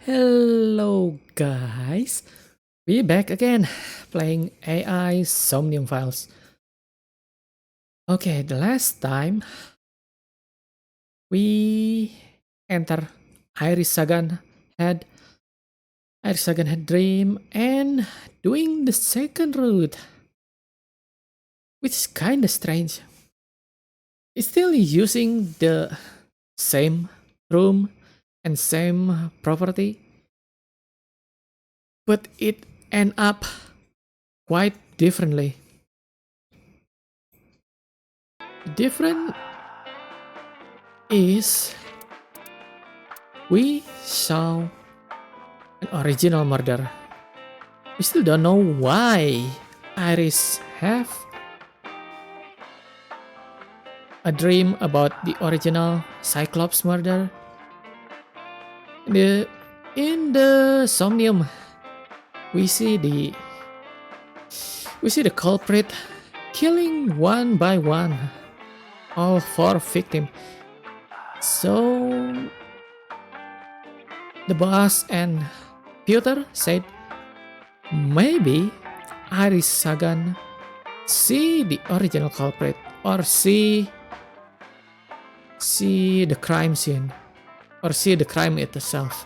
Hello guys, we back again playing AI Somnium files. Okay, the last time we enter Iris Sagan had dream and doing the second route, which is kinda strange. It's still using the same room and same property, but it end up quite differently. Different is we saw an original murder. We still don't know why Iris have a dream about the original Cyclops murder. In the Somnium, we see the culprit killing one by one all four victims. So the boss and Peter said maybe Iris Sagan see the original culprit or see the crime scene or see the crime itself.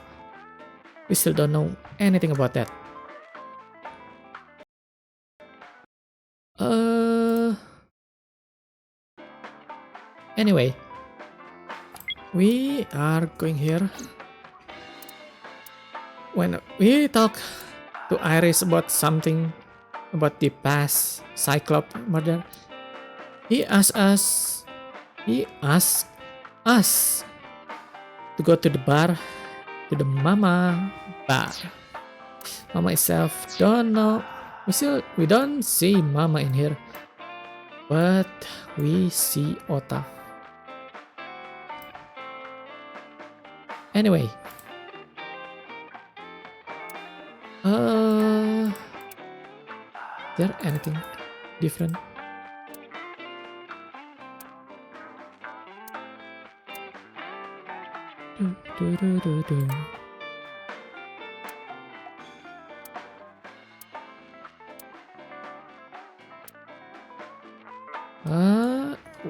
We still don't know anything about that. Anyway, we are going here. When we talk to Iris about something about the past Cyclops murder, he asked us to go to the bar, to the Mama bar. Mama itself don't know. We don't see Mama in here, but we see Ota. Anyway, is there anything different?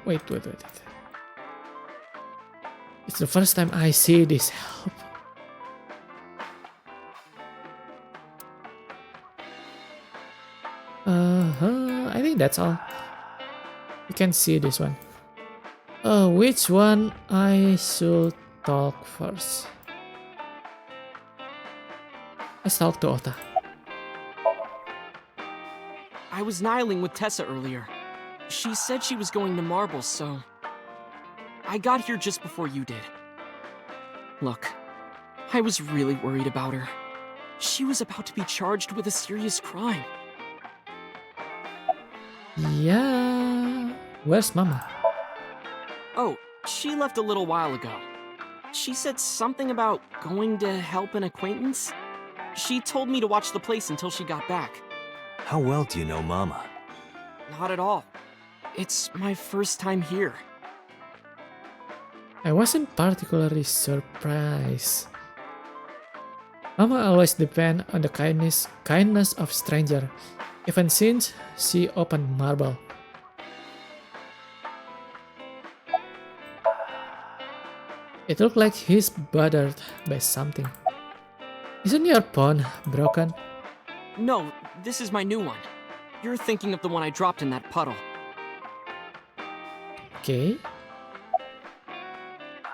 Wait. It's the first time I see this help. I think that's all. You can see this one. Which one I should talk first? Let's talk to Ota. I was nihiling with Tessa earlier. She said she was going to Marbles, so I got here just before you did. Look, I was really worried about her. She was about to be charged with a serious crime. Yeah, where's Mama? Oh, she left a little while ago. She said something about going to help an acquaintance. She told me to watch the place until she got back. How well do you know Mama? Not at all. It's my first time here. I wasn't particularly surprised. Mama always depend on the kindness of stranger, even since she opened Marble. It looked like he's bothered by something. Isn't your phone broken? No, this is my new one. You're thinking of the one I dropped in that puddle. Okay.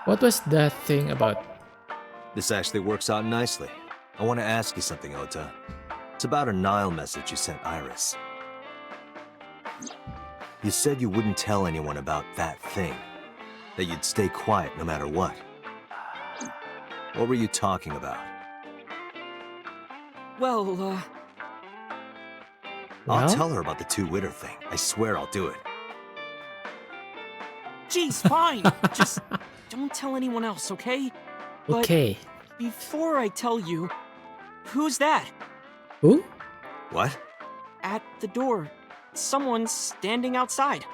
What was that thing about? This actually works out nicely. I want to ask you something, Ota. It's about a Nile message you sent Iris. You said you wouldn't tell anyone about that thing. That you'd stay quiet no matter what. What were you talking about? Well, I'll Well? tell her about the two-witter thing. I swear I'll do it. geez, fine. Just don't tell anyone else, okay? But Okay. before I tell you, who's that? Who? What? At the door. Someone's standing outside.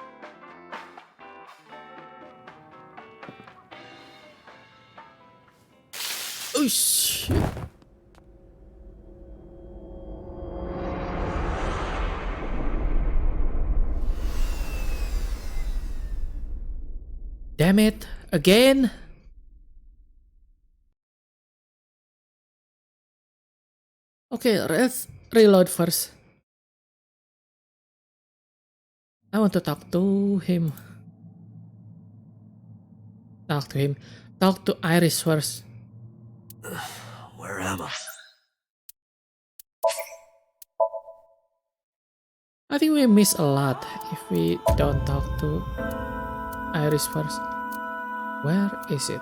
Oh shit. Damn it, again? Okay, let's reload first. I want to talk to him. Talk to him. Talk to Iris first. Where am I? I think we miss a lot if we don't talk to Iris first. Where is it?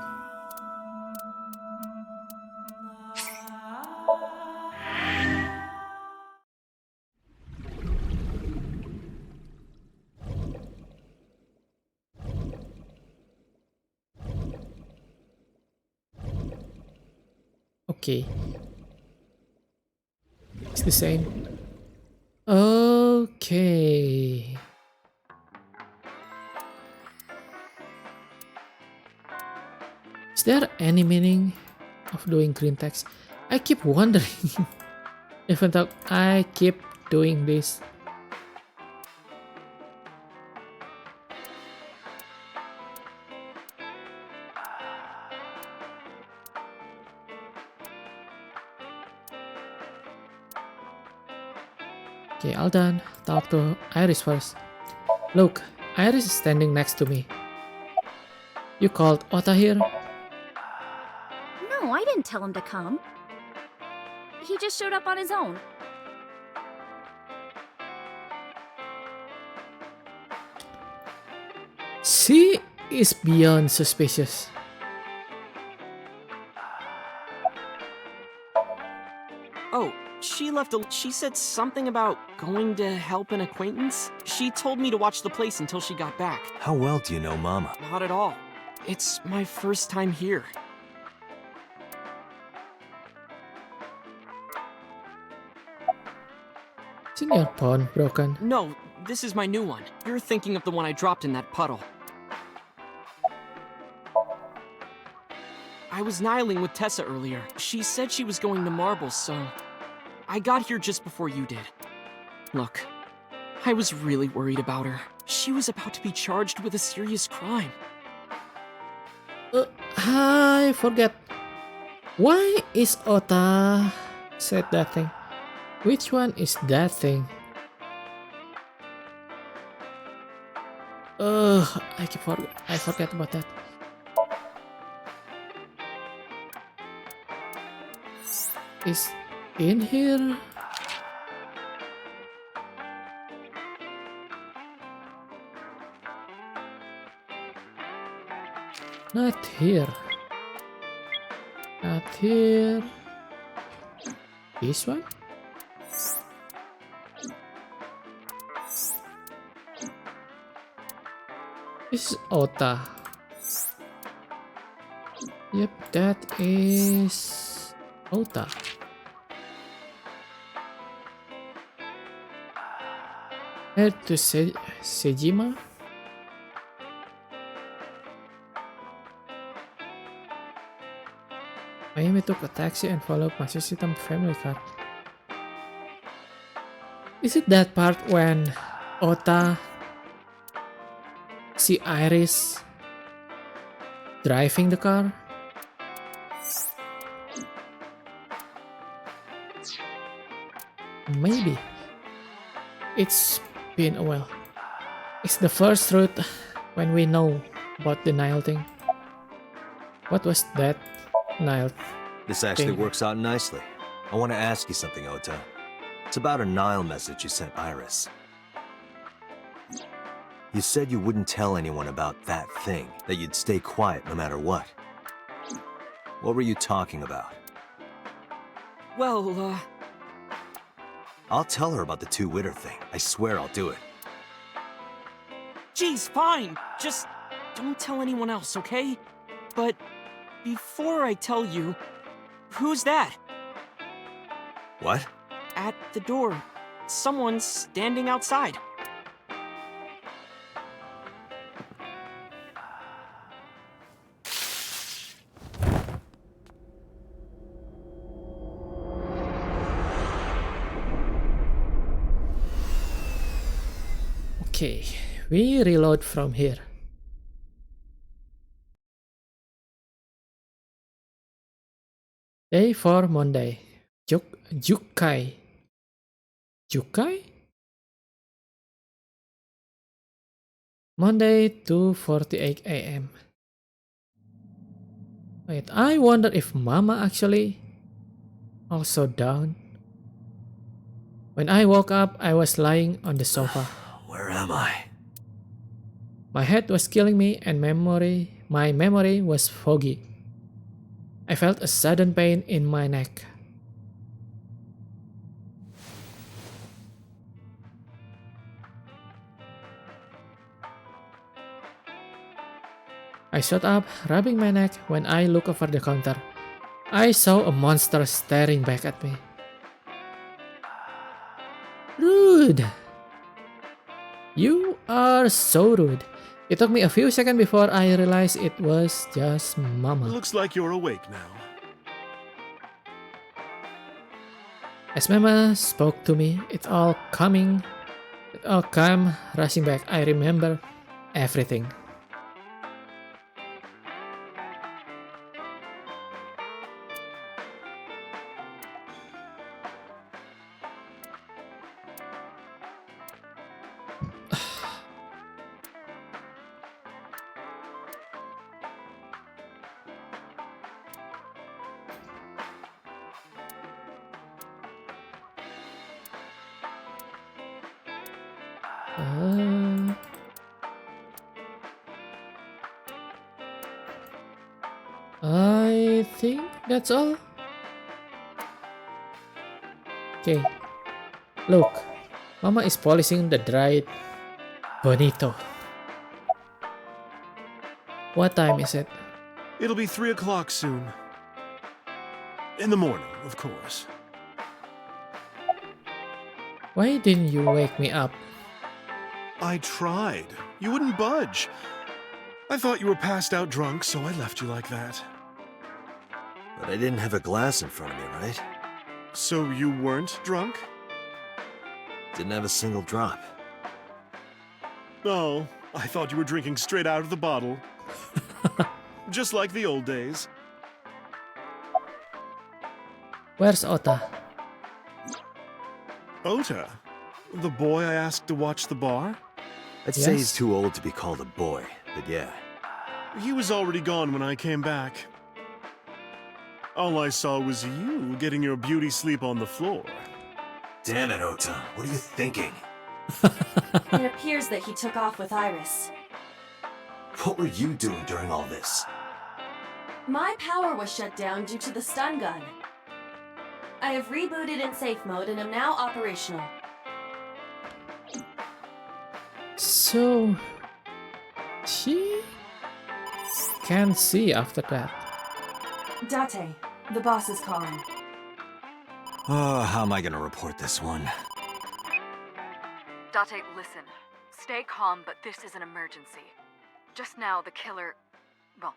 Okay. It's the same. Okay. Is there any meaning of doing green text? I keep wondering. Even though I keep doing this. Okay, all done. Talk to Iris first. Look, Iris is standing next to me. You called Ota here? No, I didn't tell him to come. He just showed up on his own. She is beyond suspicious. Oh, she said something about going to help an acquaintance. She told me to watch the place until she got back. How well do you know Mama? Not at all. It's my first time here. Isn't your phone broken? No, this is my new one. You're thinking of the one I dropped in that puddle. I was nihiling with Tessa earlier. She said she was going to Marbles, so I got here just before you did. Look, I was really worried about her. She was about to be charged with a serious crime. I forget. Why is Ota said that thing? Which one is that thing? I forget about that. Is in here? Not here. Not here. This one? This is Ota. Yep, that is Ota. Head to Sejima. Miami took a taxi and followed my system family car. Is it that part when Ota see Iris driving the car? maybe. It's been a while. It's the first truth when we know about the Nile thing. What was that Nile? This actually Thing. works out nicely. I want to ask you something, Ota. It's about a Nile message you sent Iris. You said you wouldn't tell anyone about that thing, that you'd stay quiet no matter what. What were you talking about? Well, I'll tell her about the two-witter thing. I swear I'll do it. geez, fine. Just don't tell anyone else, okay? But before I tell you, who's that? What? At the door. Someone's standing outside. Okay, we reload from here. Day 4 Monday. Jukai. Jukai? Monday 2:48 a.m. Wait, I wonder if Mama actually also down. When I woke up, I was lying on the sofa. Where am I? My head was killing me and my memory was foggy. I felt a sudden pain in my neck. I sat up, rubbing my neck. When I looked over the counter, I saw a monster staring back at me. Rude! You are so rude. It took me a few seconds before I realized it was just Mama. Looks like you're awake now. As Mama spoke to me, it all came rushing back. I remember everything. I think that's all. Okay. Look, Mama is polishing the dried bonito. What time is it? It'll be 3 o'clock soon. In the morning, of course. Why didn't you wake me up? I tried. You wouldn't budge. I thought you were passed out drunk, so I left you like that. But I didn't have a glass in front of me, right? So you weren't drunk? Didn't have a single drop. Oh, I thought you were drinking straight out of the bottle. Just like the old days. Where's Ota? Ota? The boy I asked to watch the bar? I'd say he's Yes. too old to be called a boy, but yeah. He was already gone when I came back. All I saw was you getting your beauty sleep on the floor. Damn it, Ota. What are you thinking? It appears that he took off with Iris. What were you doing during all this? My power was shut down due to the stun gun. I have rebooted in safe mode and am now operational. So she can't see after that. Date, the boss is calling. Oh, how am I gonna report this one? Date, listen. Stay calm, but this is an emergency. Just now, the killer... Well,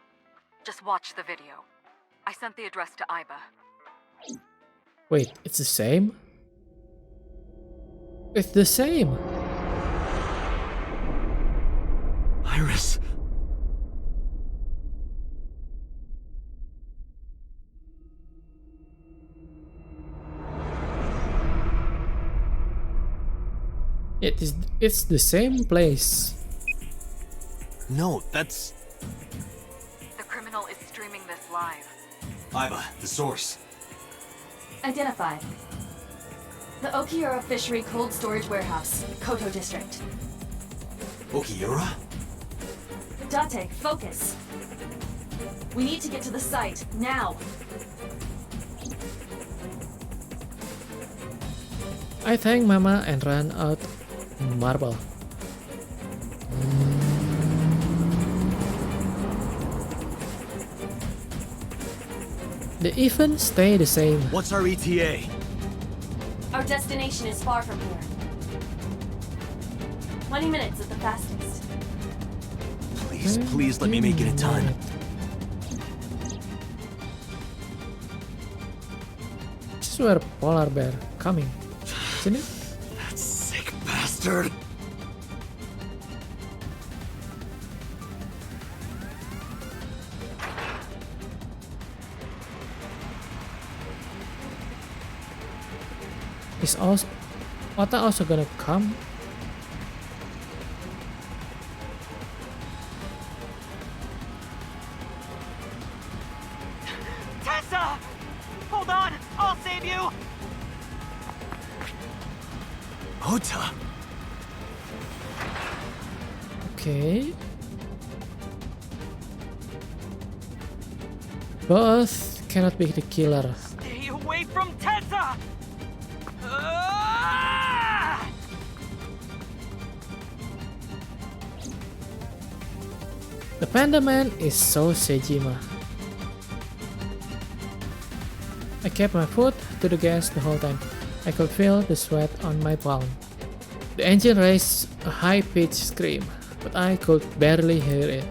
just watch the video. I sent the address to Iba. Wait, it's the same? It's the same. Iris! It's the same place. No, that's... The criminal is streaming this live. Iba, the source. Identified. The Okiura Fishery Cold Storage Warehouse, Koto District. Okiura? Date, focus. We need to get to the site, now. I thank Mama and run out marble. The event stay the same. What's our ETA? Our destination is far from here. 20 minutes at the fastest. Please let me make it in time. This is where polar bear coming. Isn't it? That sick bastard! Is also Ota also gonna come? Tessa! Hold on! I'll save you! Ota! Okay. Both cannot be the killer. Stay away from Tessa! Ah! The Panda Man is so Sejima. I kept my foot to the gas the whole time. I could feel the sweat on my palm. The engine raised a high-pitched scream, but I could barely hear it.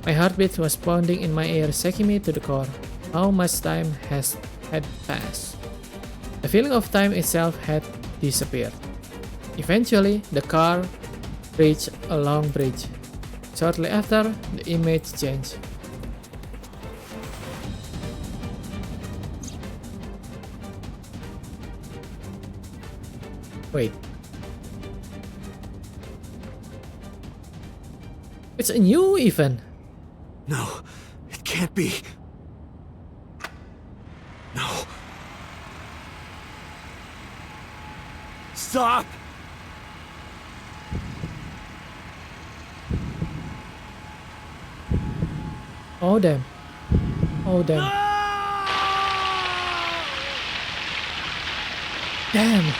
My heartbeat was pounding in my ear, shaking me to the core. How much time had passed? The feeling of time itself had disappeared. Eventually, the car reached a long bridge. Shortly after, the image changed. Wait. It's a new event. No, it can't be. No. Stop! Oh damn. Oh damn. Damn.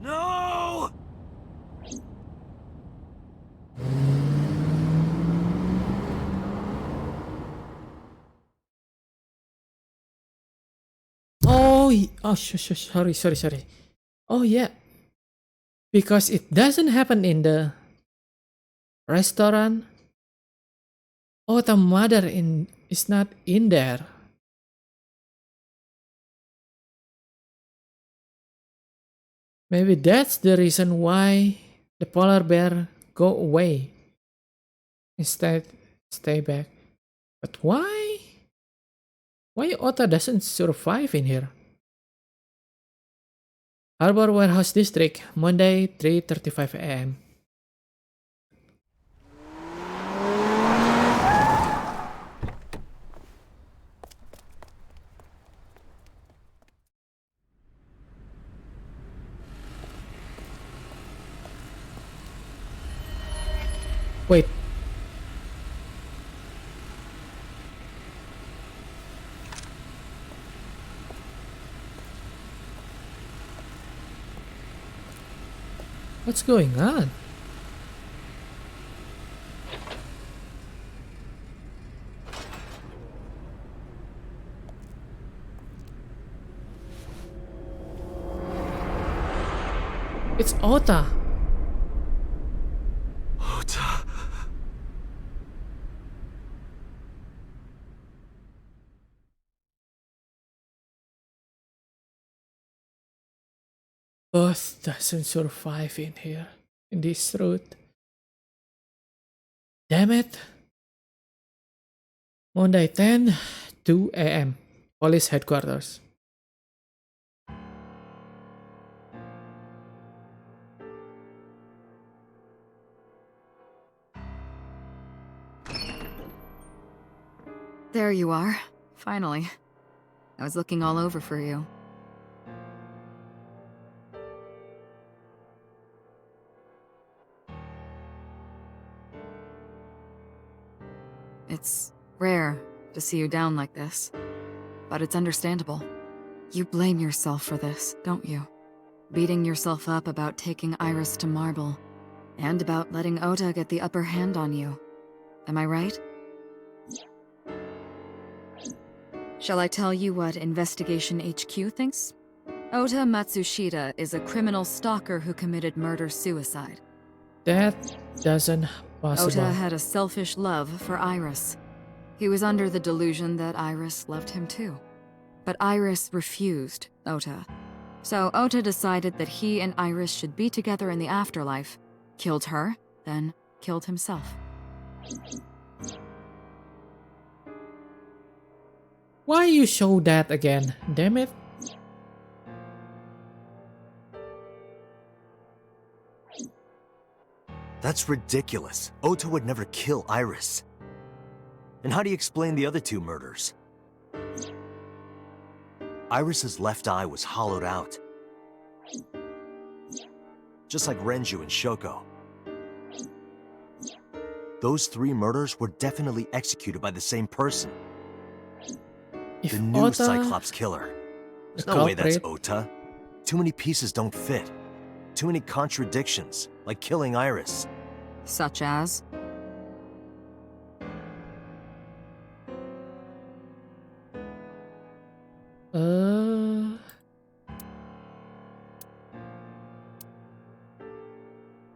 No! Sorry. Oh yeah, because it doesn't happen in the restaurant. Oh, the mother is not in there. Maybe that's the reason why the polar bear go away. Instead, stay back. But why? Why Ota doesn't survive in here? Harbor Warehouse District, Monday, 3:35 a.m. Wait. What's going on? It's Ota. Ota. both doesn't survive in here, in this route. Damn it. Monday 10, 2 a.m. Police headquarters. There you are. Finally. I was looking all over for you. It's rare to see you down like this, but it's understandable. You blame yourself for this, don't you? Beating yourself up about taking Iris to Marble, and about letting Ota get the upper hand on you. Am I right? Shall I tell you what Investigation HQ thinks? Ota Matsushita is a criminal stalker who committed murder-suicide. That doesn't possible. Ota had a selfish love for Iris. He was under the delusion that Iris loved him too. But Iris refused Ota. So Ota decided that he and Iris should be together in the afterlife, killed her, then killed himself. Why you show that again? Damn it. That's ridiculous. Ota would never kill Iris. And how do you explain the other two murders? Iris's left eye was hollowed out. Just like Renju and Shoko. Those three murders were definitely executed by the same person. If The new Ota, Cyclops killer. the There's no way that's culprit, Ota. Too many pieces don't fit. Too many contradictions, like killing Iris. Such as?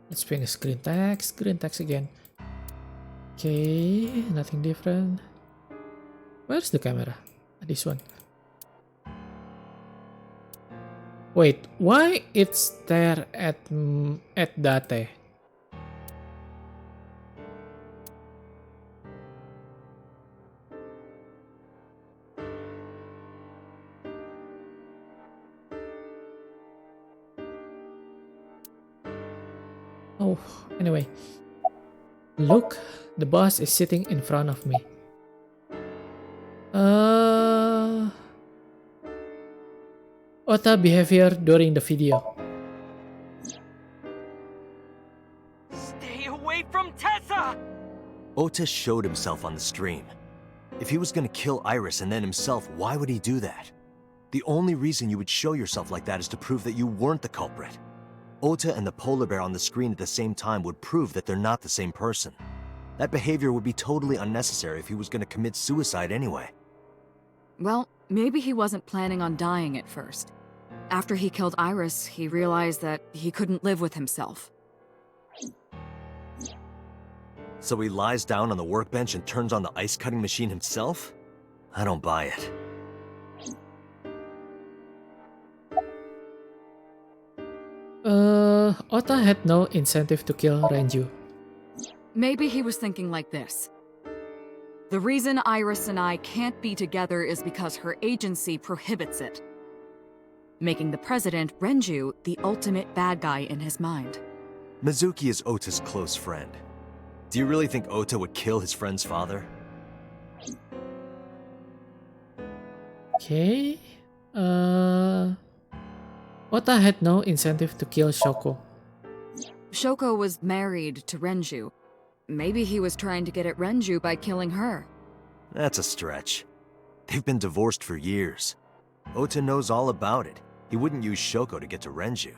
Let's finish screen text again. Okay, nothing different. Where's the camera? This one. Wait, why it stare at Date? Oh, anyway. Look, the boss is sitting in front of me. Ota behavior during the video. Stay away from Tessa! Ota showed himself on the stream. If he was gonna kill Iris and then himself, why would he do that? The only reason you would show yourself like that is to prove that you weren't the culprit. Ota and the polar bear on the screen at the same time would prove that they're not the same person. That behavior would be totally unnecessary if he was gonna commit suicide anyway. Well, maybe he wasn't planning on dying at first. After he killed Iris, he realized that he couldn't live with himself. So he lies down on the workbench and turns on the ice cutting machine himself? I don't buy it. Ota had no incentive to kill Renju. Maybe he was thinking like this. The reason Iris and I can't be together is because her agency prohibits it, making the president, Renju, the ultimate bad guy in his mind. Mizuki is Ota's close friend. Do you really think Ota would kill his friend's father? Okay. Ota had no incentive to kill Shoko. Shoko was married to Renju. Maybe he was trying to get at Renju by killing her. That's a stretch. They've been divorced for years. Ota knows all about it. He wouldn't use Shoko to get to Renju.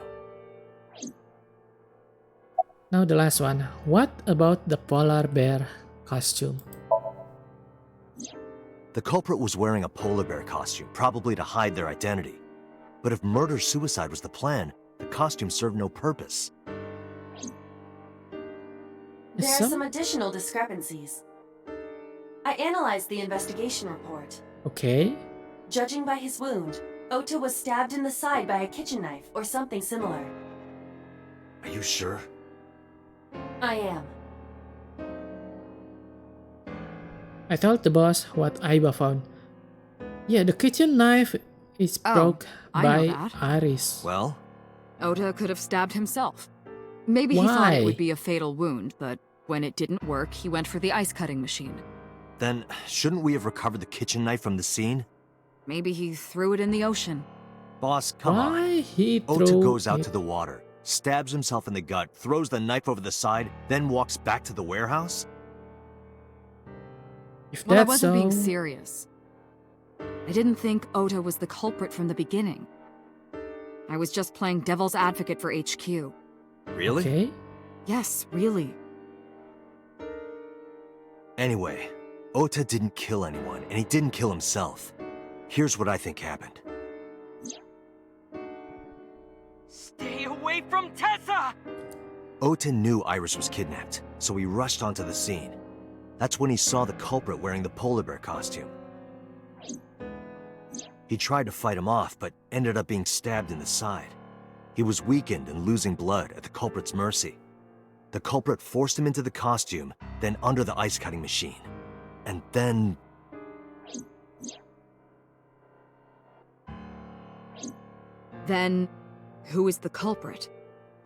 Now the last one. What about the polar bear costume? The culprit was wearing a polar bear costume, probably to hide their identity. But if murder-suicide was the plan, the costume served no purpose. There are some additional discrepancies. I analyzed the investigation report. Okay. Judging by his wound, Ota was stabbed in the side by a kitchen knife or something similar. Are you sure? I am. I told the boss what Aiba found. Yeah, the kitchen knife is Oh, broke I know by that. Iris. Well, Ota could have stabbed himself. Maybe he thought it Why? would be a fatal wound, but when it didn't work, he went for the ice cutting machine. then shouldn't we have recovered the kitchen knife from the scene? Maybe he threw it in the ocean. Boss, come on. Why he Ota threw goes out it? to the water, stabs himself in the gut, throws the knife over the side, then walks back to the warehouse? If Well, I that's wasn't so, being serious. I didn't think Ota was the culprit from the beginning. I was just playing devil's advocate for HQ. Really? okay. Yes, really. Anyway, Ota didn't kill anyone, and he didn't kill himself. Here's what I think happened. Stay away from Tessa! Ota knew Iris was kidnapped, so he rushed onto the scene. That's when he saw the culprit wearing the polar bear costume. He tried to fight him off, but ended up being stabbed in the side. He was weakened and losing blood at the culprit's mercy. The culprit forced him into the costume, then under the ice cutting machine. And then... Then, who is the culprit?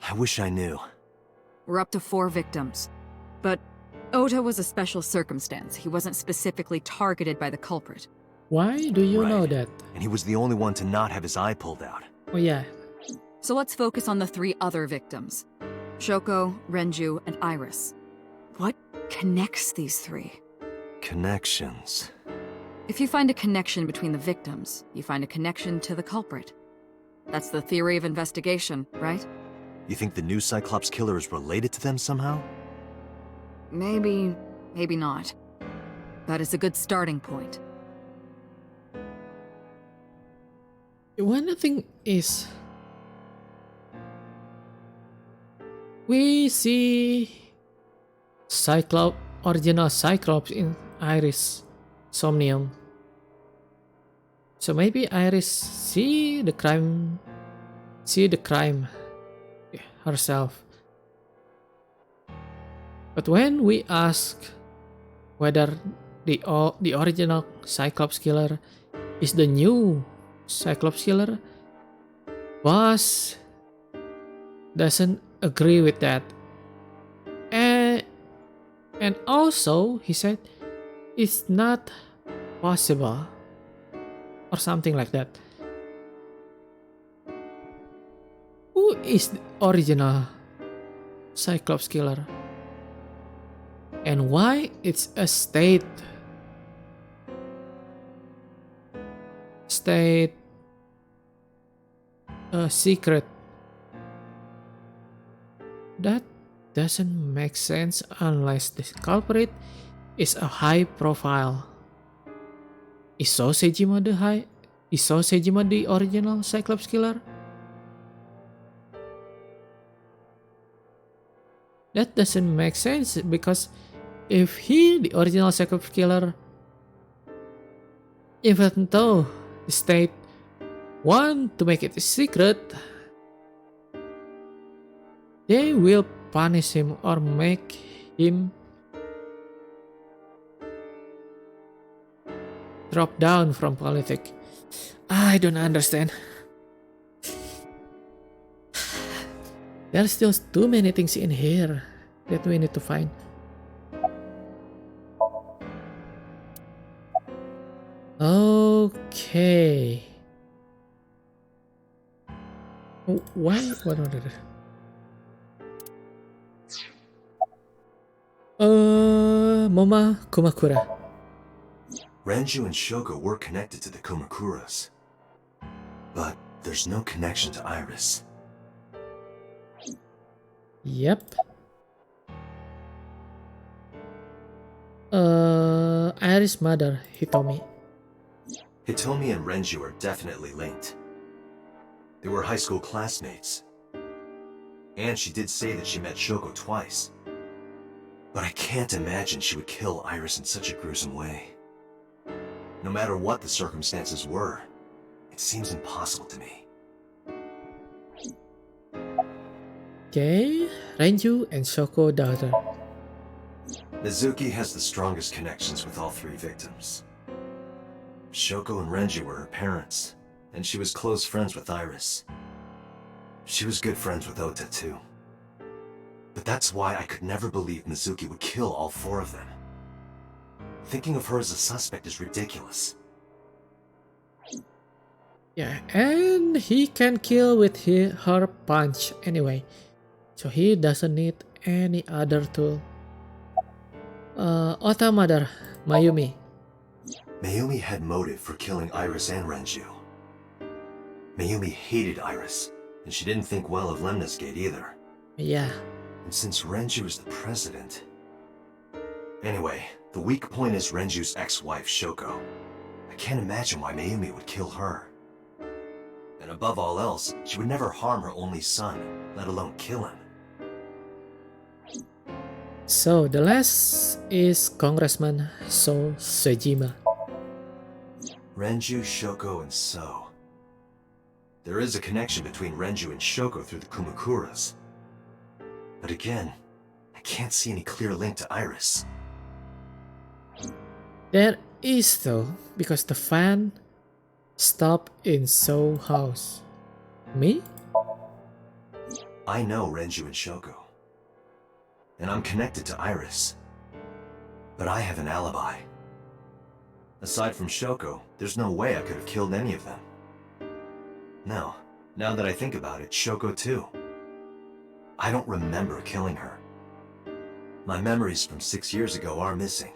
I wish I knew. We're up to 4 victims. But Ota was a special circumstance. He wasn't specifically targeted by the culprit. Why do you know Right. that? And he was the only one to not have his eye pulled out. Oh yeah. So let's focus on the 3 other victims. Shoko, Renju, and Iris. What connects these 3? Connections. If you find a connection between the victims, you find a connection to the culprit. That's the theory of investigation, right? You think the new Cyclops killer is related to them somehow? Maybe, maybe not. But it's a good starting point. One thing is, we see original Cyclops in Iris Somnium. So maybe Iris see the crime herself. But when we ask whether the original Cyclops killer is the new Cyclops killer, boss doesn't agree with that. And also he said it's not possible or something like that. Who is the original Cyclops killer? And why it's a state secret? That doesn't make sense unless the culprit is a high profile. Is Sejima the original Cyclops killer? That doesn't make sense because if he the original Cyclops killer, even though the state want to make it a secret, they will punish him or make him drop down from politics. I don't understand. There's still too many things in here that we need to find. Okay. Oh, why? What order? Moma Kumakura. Renju and Shoko were connected to the Kumakuras. But there's no connection to Iris. Yep. Iris' mother, Hitomi. Hitomi and Renju are definitely linked. They were high school classmates. And she did say that she met Shoko twice. But I can't imagine she would kill Iris in such a gruesome way. No matter what the circumstances were, It seems impossible to me. Okay, Renju and Shoko daughter. Mizuki has the strongest connections with all three victims. Shoko and Renji were her parents, and she was close friends with Iris. She was good friends with Ota too. But that's why I could never believe Mizuki would kill all four of them. Thinking of her as a suspect is ridiculous. Yeah, and he can kill with her punch anyway, so he doesn't need any other tool. Ota mother, Mayumi. Mayumi had motive for killing Iris and Renju. Mayumi hated Iris, and she didn't think well of Lemnis Gate either. Yeah, And since Renju is the president... Anyway, the weak point is Renju's ex-wife, Shoko. I can't imagine why Mayumi would kill her. And above all else, she would never harm her only son, let alone kill him. so the last is Congressman So Sejima. Renju, Shoko, and So. There is a connection between Renju and Shoko through the Kumakuras. But again, I can't see any clear link to Iris. There is though, because the fan stopped in So house. Me? I know Renju and Shoko. And I'm connected to Iris. But I have an alibi. Aside from Shoko, there's no way I could have killed any of them. No, now that I think about it, Shoko too. I don't remember killing her. My memories from 6 years ago are missing,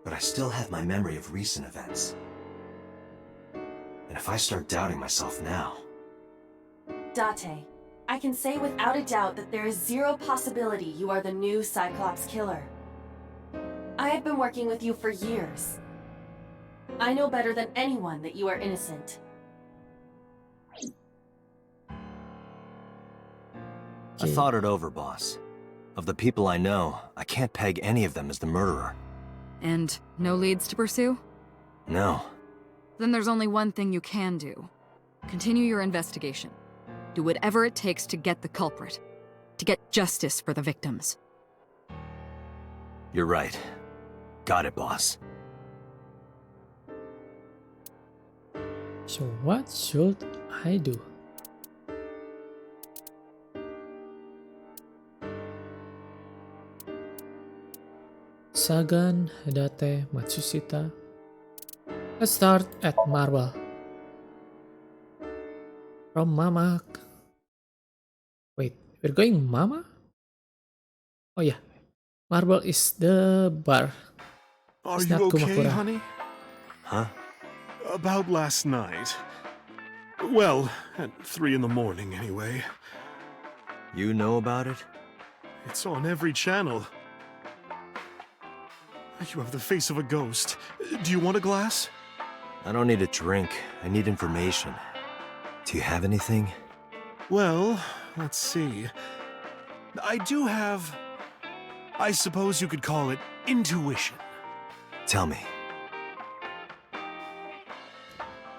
but I still have my memory of recent events. And if I start doubting myself now... Date, I can say without a doubt that there is zero possibility you are the new Cyclops killer. I have been working with you for years. I know better than anyone that you are innocent. I thought it over, boss. Of the people I know, I can't peg any of them as the murderer. And no leads to pursue? No. Then there's only one thing you can do. Continue your investigation. Do whatever it takes to get the culprit. To get justice for the victims. You're right. Got it, boss. So what should I do? Sagan, Hidate, Matsushita. Let's start at Marble. From Mama. Wait, we're going Mama? Oh yeah, Marble is the bar. Are It's you not okay, Kumakura. honey? Huh? About last night. Well, at 3 in the morning, anyway. You know about it? It's on every channel. You have the face of a ghost. Do you want a glass? I don't need a drink. I need information. Do you have anything? Well, let's see. I do have... I suppose you could call it intuition. Tell me.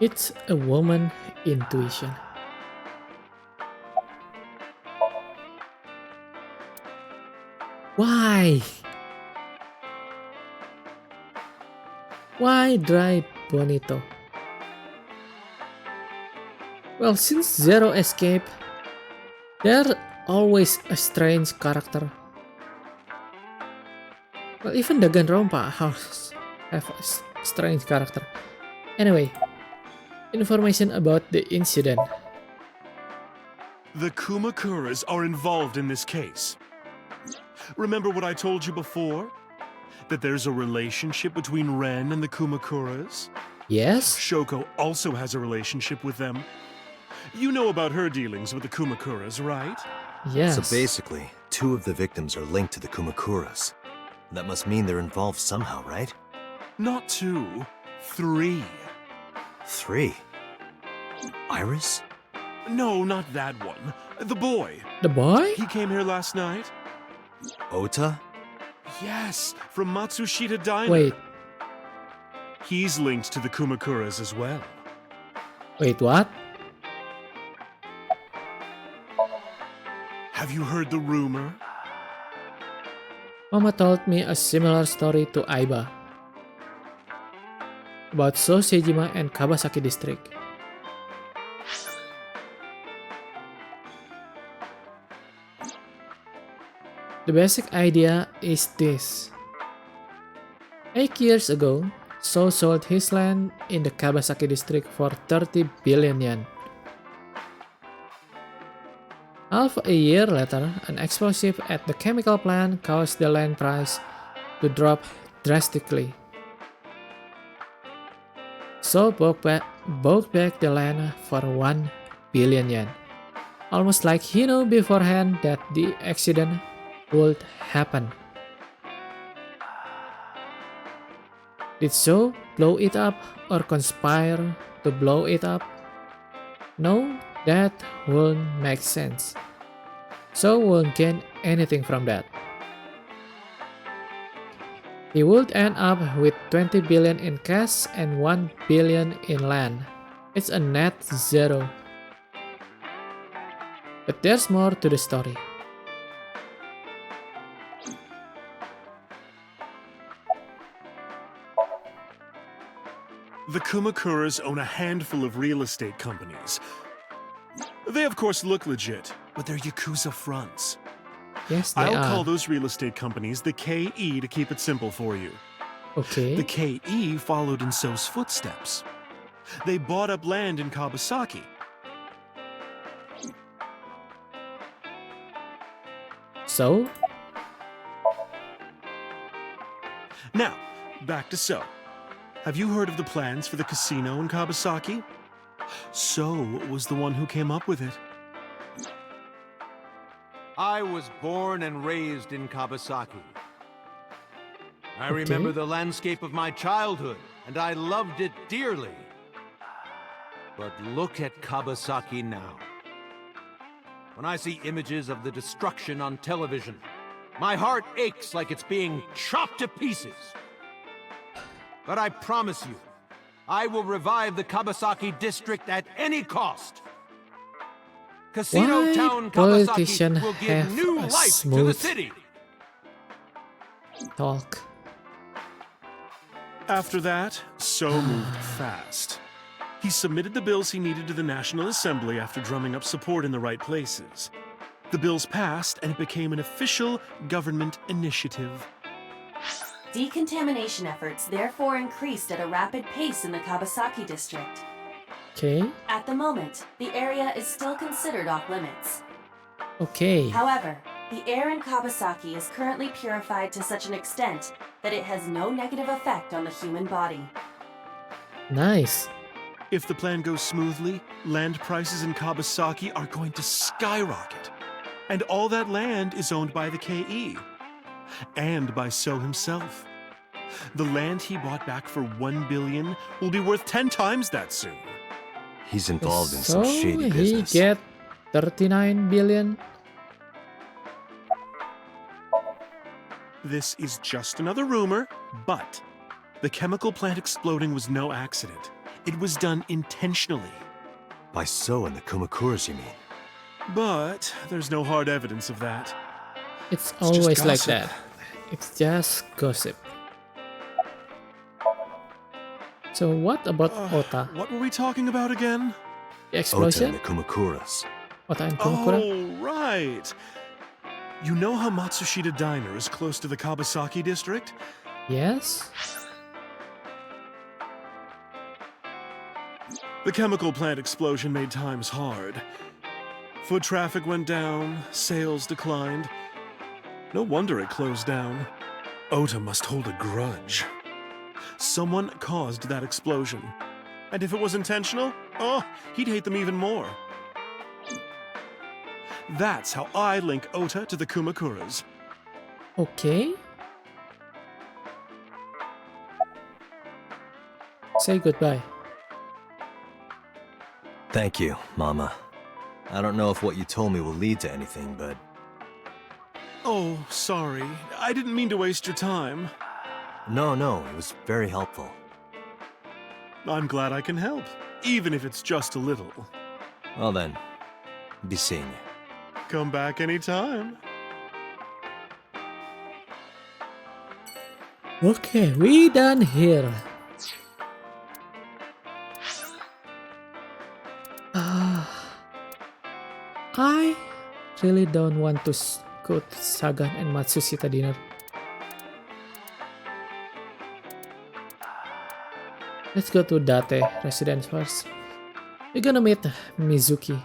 It's a woman intuition. Why? Why Dry Bonito? Well, since Zero escape, there's always a strange character. Well, even Danganronpa has have a strange character. Anyway, information about the incident. The Kumakuras are involved in this case. Remember what I told you before? That there's a relationship between Ren and the Kumakuras? Yes? Shoko also has a relationship with them. You know about her dealings with the Kumakuras, right? Yes. So basically, 2 of the victims are linked to the Kumakuras. That must mean they're involved somehow, right? Not 2, 3. 3? Iris? No, not that one. The boy. The boy? He came here last night? Ota? Yes, from Matsushita Diner. Wait, He's linked to the Kumakuras as well. Wait, what? Have you heard the rumor? Mama told me a similar story to Aiba about Sosejima and Kabasaki district. The basic idea is this. 8 years ago, So sold his land in the Kabasaki district for 30 billion yen. Half a year later, an explosive at the chemical plant caused the land price to drop drastically. So bought back the land for 1 billion yen. Almost like he knew beforehand that the accident would happen. Did So blow it up or conspire to blow it up? No, that won't make sense. So won't gain anything from that. He would end up with 20 billion in cash and 1 billion in land. It's a net zero. But there's more to the story. The Kumakuras own a handful of real estate companies. They of course look legit, but they're Yakuza fronts. Yes, they I'll are. call those real estate companies the KE to keep it simple for you. Okay. The KE followed in So's footsteps. They bought up land in Kabasaki. So, Now, back to So. Have you heard of the plans for the casino in Kabasaki? So was the one who came up with it. I was born and raised in Kabasaki. I Okay. remember the landscape of my childhood, and I loved it dearly. But look at Kabasaki now. When I see images of the destruction on television, my heart aches like it's being chopped to pieces. But I promise you, I will revive the Kabasaki district at any cost. Casino Why Town politician Kabasaki will give have new a life to the smooth city. talk. After that, So moved fast. He submitted the bills he needed to the National Assembly after drumming up support in the right places. The bills passed, and it became an official government initiative. Decontamination efforts therefore increased at a rapid pace in the Kabasaki district. Okay. At the moment, the area is still considered off limits. Okay. However, the air in Kabasaki is currently purified to such an extent that it has no negative effect on the human body. Nice. If the plan goes smoothly, land prices in Kabasaki are going to skyrocket. And all that land is owned by the KE. And by So himself. The land he bought back for 1 billion will be worth 10 times that soon. He's involved in So some shady he business. get 39 billion. This is just another rumor, but the chemical plant exploding was no accident. It was done intentionally. By So and the Kumakuras, you mean? But there's no hard evidence of that. It's just always like gossip. that. It's just gossip. So what about Ota? What were we talking about again? The Ota explosion? and the Kumakuras. Ota and Kumakura? Oh, right. You know how Matsushita Diner is close to the Kabasaki district? Yes. The chemical plant explosion made times hard. Foot traffic went down, sales declined. No wonder it closed down. Ota must hold a grudge. Someone caused that explosion. And if it was intentional, oh, he'd hate them even more. That's how I link Ota to the Kumakuras. Okay. Say goodbye. Thank you, Mama. I don't know if what you told me will lead to anything, but Oh, sorry. I didn't mean to waste your time. no, it was very helpful. I'm glad I can help. even if it's just a little. Well then, be seeing you. Come back anytime. Okay, we done here. I really don't want to go to Sagan and Matsushita dinner. Let's go to Date residence first. We're gonna meet Mizuki.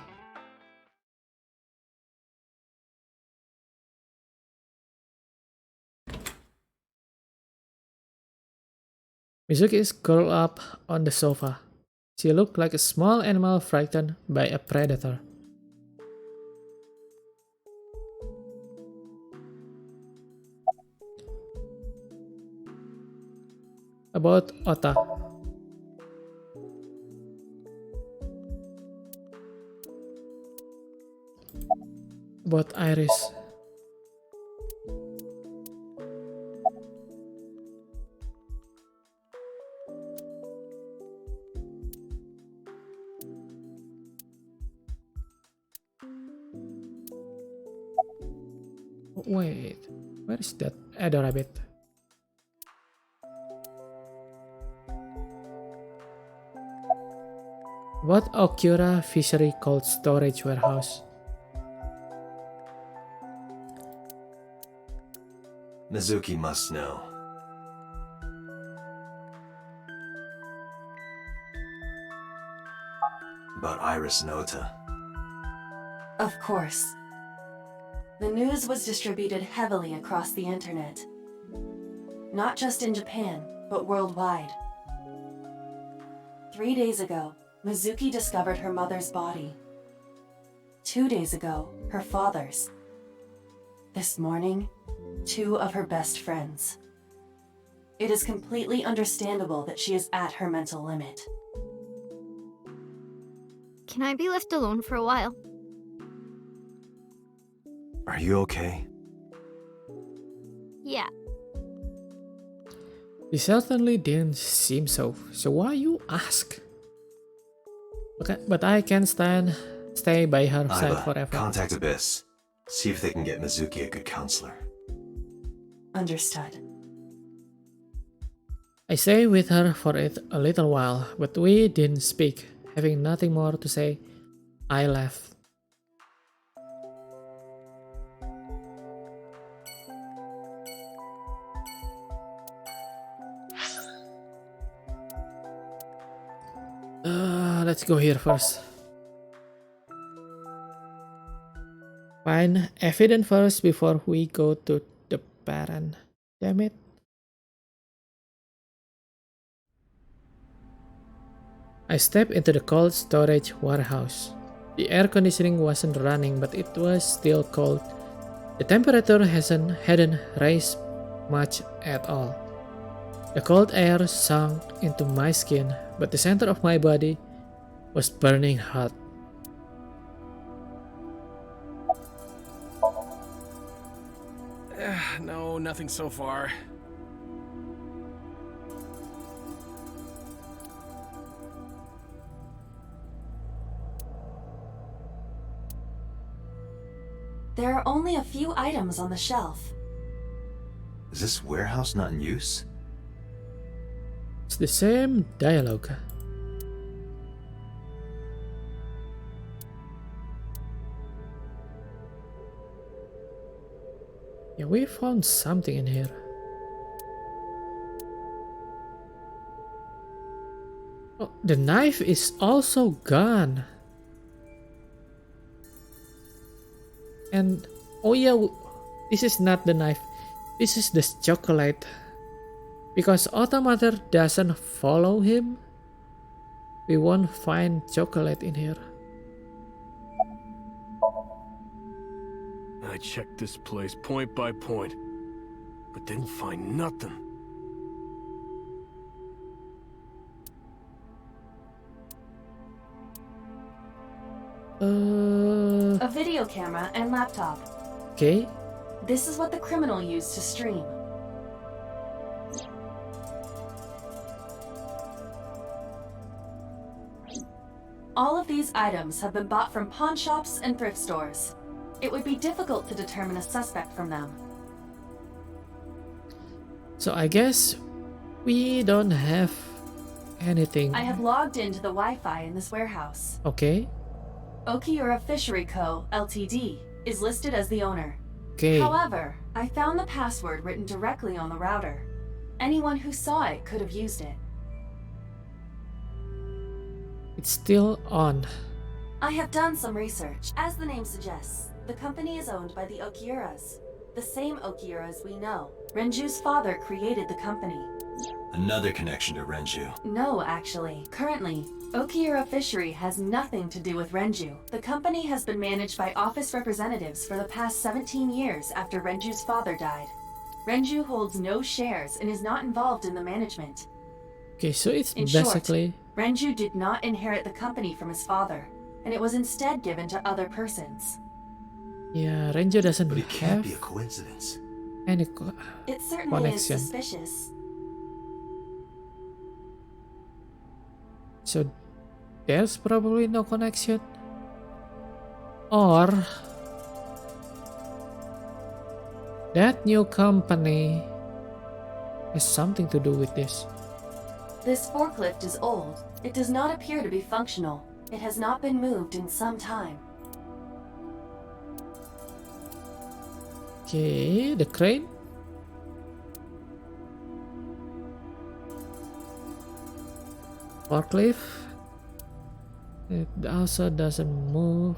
Mizuki is curled up on the sofa. She looked like a small animal frightened by a predator. About Ota. About Iris. Wait, where is that other rabbit? What Okura Fishery Cold Storage Warehouse? Mizuki must know. About Iris and Ota. Of course. The news was distributed heavily across the internet. Not just in Japan, but worldwide. 3 days ago, Mizuki discovered her mother's body. 2 days ago, her father's. This morning, 2 of her best friends. It is completely understandable that she is at her mental limit. Can I be left alone for a while? Are you okay? Yeah. He certainly didn't seem so. So why you ask? Okay, but I can stay by her side Aiba, forever. contact Abyss. See if they can get Mizuki a good counselor. Understood. I stayed with her for a little while, but we didn't speak. Having nothing more to say, I left. Let's go here first. Find evidence first before we go to the parent. Damn it. I stepped into the cold storage warehouse. The air conditioning wasn't running, but it was still cold. The temperature hadn't raised much at all. The cold air sunk into my skin, but the center of my body was burning hot. No, nothing so far. There are only a few items on the shelf. Is this warehouse not in use? It's the same dialogue. Yeah, we found something in here. Oh, the knife is also gone. And oh yeah, this is not the knife. This is the chocolate. Because Automata doesn't follow him, we won't find chocolate in here. I checked this place point by point, but didn't find nothing. A video camera and laptop. Okay. This is what the criminal used to stream. All of these items have been bought from pawn shops and thrift stores. It would be difficult to determine a suspect from them. So I guess we don't have anything. I have logged into the Wi-Fi in this warehouse. Okay. Okiura Fishery Co., Ltd. is listed as the owner. Okay. However, I found the password written directly on the router. Anyone who saw it could have used it. It's still on. I have done some research. As the name suggests, the company is owned by the Okiuras. The same Okiuras we know. Renju's father created the company. Another connection to Renju. No, actually. Currently, Okiura Fishery has nothing to do with Renju. The company has been managed by office representatives for the past 17 years after Renju's father died. Renju holds no shares and is not involved in the management. Okay, so it's In basically short, Renju did not inherit the company from his father, and it was instead given to other persons. yeah, Renju doesn't But it can't have be a coincidence. any It certainly connection. is suspicious. So there's probably no connection. Or that new company has something to do with this. This forklift is old. It does not appear to be functional. It has not been moved in some time. Okay, the crane. Forklift. It also doesn't move.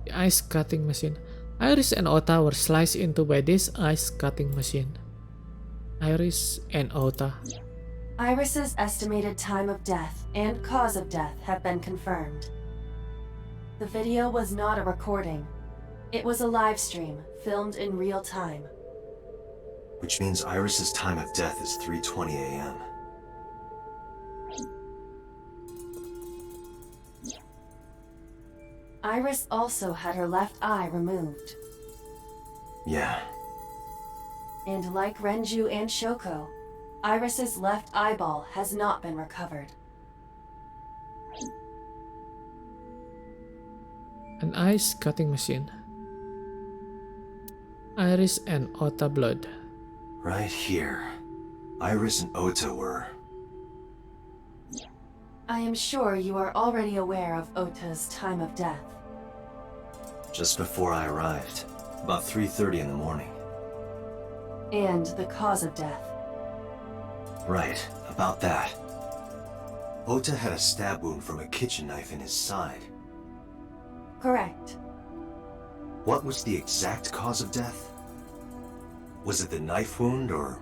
The ice cutting machine. Iris and Ota were sliced into by this ice cutting machine. Iris and Ota. Iris's estimated time of death and cause of death have been confirmed. The video was not a recording. It was a live stream, filmed in real time. Which means Iris's time of death is 3:20 a.m. Iris also had her left eye removed. Yeah. And like Renju and Shoko, Iris's left eyeball has not been recovered. An ice cutting machine. Iris and Ota blood. Right here. Iris and Ota were. I am sure you are already aware of Ota's time of death. Just before I arrived. About 3:30 in the morning. And the cause of death. Right, about that. Ota had a stab wound from a kitchen knife in his side. Correct. What was the exact cause of death? Was it the knife wound or...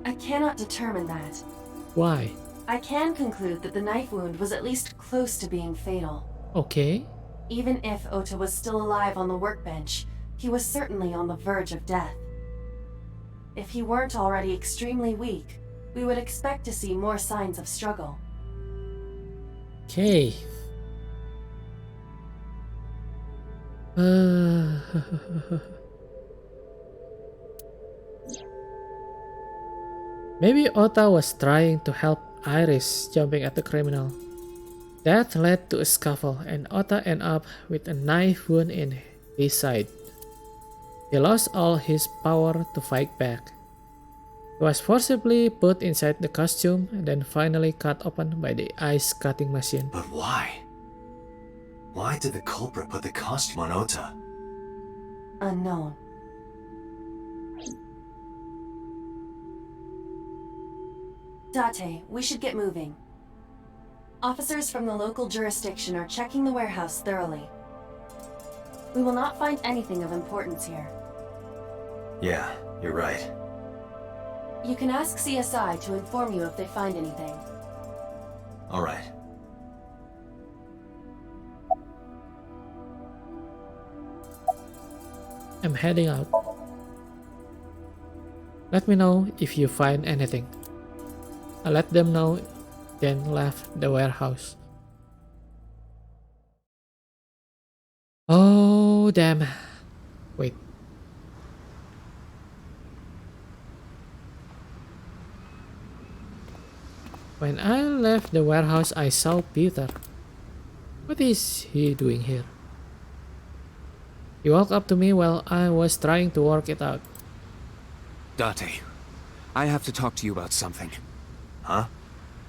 I cannot determine that. Why? I can conclude that the knife wound was at least close to being fatal. Okay. Even if Ota was still alive on the workbench, he was certainly on the verge of death. If he weren't already extremely weak, we would expect to see more signs of struggle. Okay. Maybe Ota was trying to help Iris jumping at the criminal. That led to a scuffle and Ota ended up with a knife wound in his side. He lost all his power to fight back. He was forcibly put inside the costume and then finally cut open by the ice cutting machine. But why? Why did the culprit put the costume on Ota? Unknown. Date, we should get moving. Officers from the local jurisdiction are checking the warehouse thoroughly. We will not find anything of importance here. Yeah, you're right. You can ask CSI to inform you if they find anything. All right. I'm heading out. Let me know if you find anything. I let them know, then left the warehouse. Oh, damn. Wait. When I left the warehouse, I saw Peter. What is he doing here? He walked up to me while I was trying to work it out. Date, I have to talk to you about something. Huh?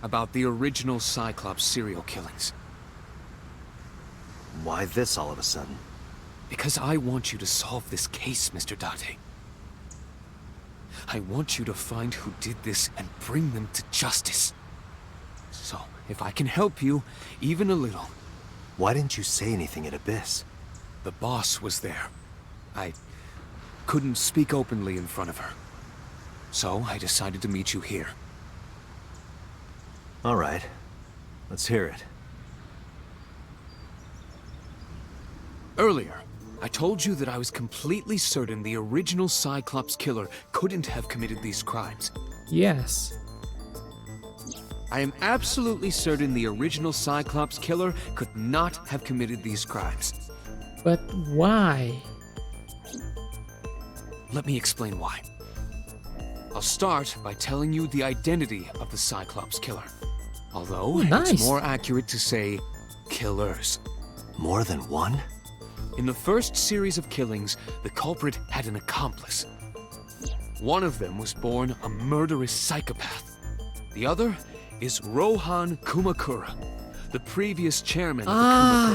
About the original Cyclops serial killings. Why this all of a sudden? Because I want you to solve this case, Mr. Date. I want you to find who did this and bring them to justice. So, if I can help you, even a little. Why didn't you say anything at Abyss? The boss was there. I couldn't speak openly in front of her. So, I decided to meet you here. All right. Let's hear it. Earlier, I told you that I was completely certain the original Cyclops killer couldn't have committed these crimes. Yes. I am absolutely certain the original Cyclops killer could not have committed these crimes. But why? Let me explain why. I'll start by telling you the identity of the Cyclops killer. Although, Oh, nice. it's more accurate to say killers. More than one? In the first series of killings, the culprit had an accomplice. One of them was born a murderous psychopath. The other is Rohan Kumakura, the previous chairman of the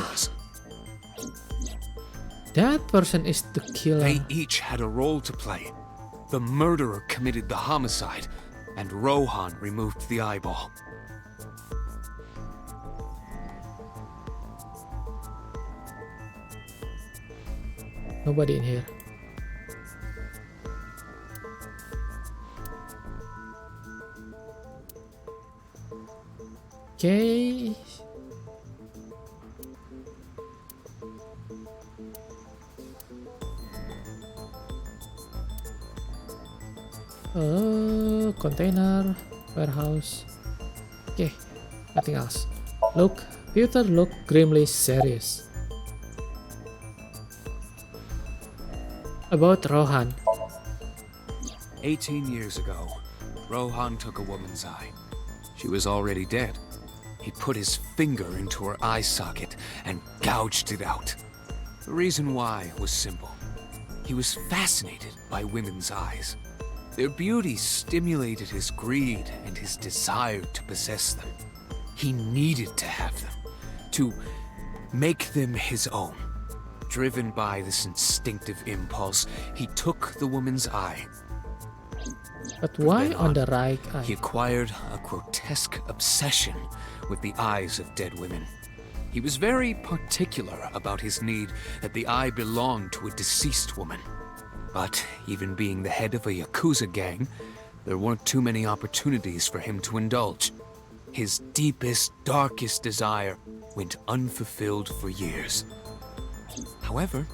Kumakuras. That person is the killer. They each had a role to play. The murderer committed the homicide, and Rohan removed the eyeball. Nobody in here. Okay. Container, warehouse. Okay, nothing else. Look, Peter looked grimly serious. About Rohan. 18 years ago, Rohan took a woman's eye. She was already dead. He put his finger into her eye socket and gouged it out. The reason why was simple. He was fascinated by women's eyes. Their beauty stimulated his greed and his desire to possess them. He needed to have them, to make them his own. Driven by this instinctive impulse, he took the woman's eye. But why Then on the right He eye? acquired a grotesque obsession with the eyes of dead women. He was very particular about his need that the eye belonged to a deceased woman. But even being the head of a Yakuza gang, there weren't too many opportunities for him to indulge. His deepest, darkest desire went unfulfilled for years. However,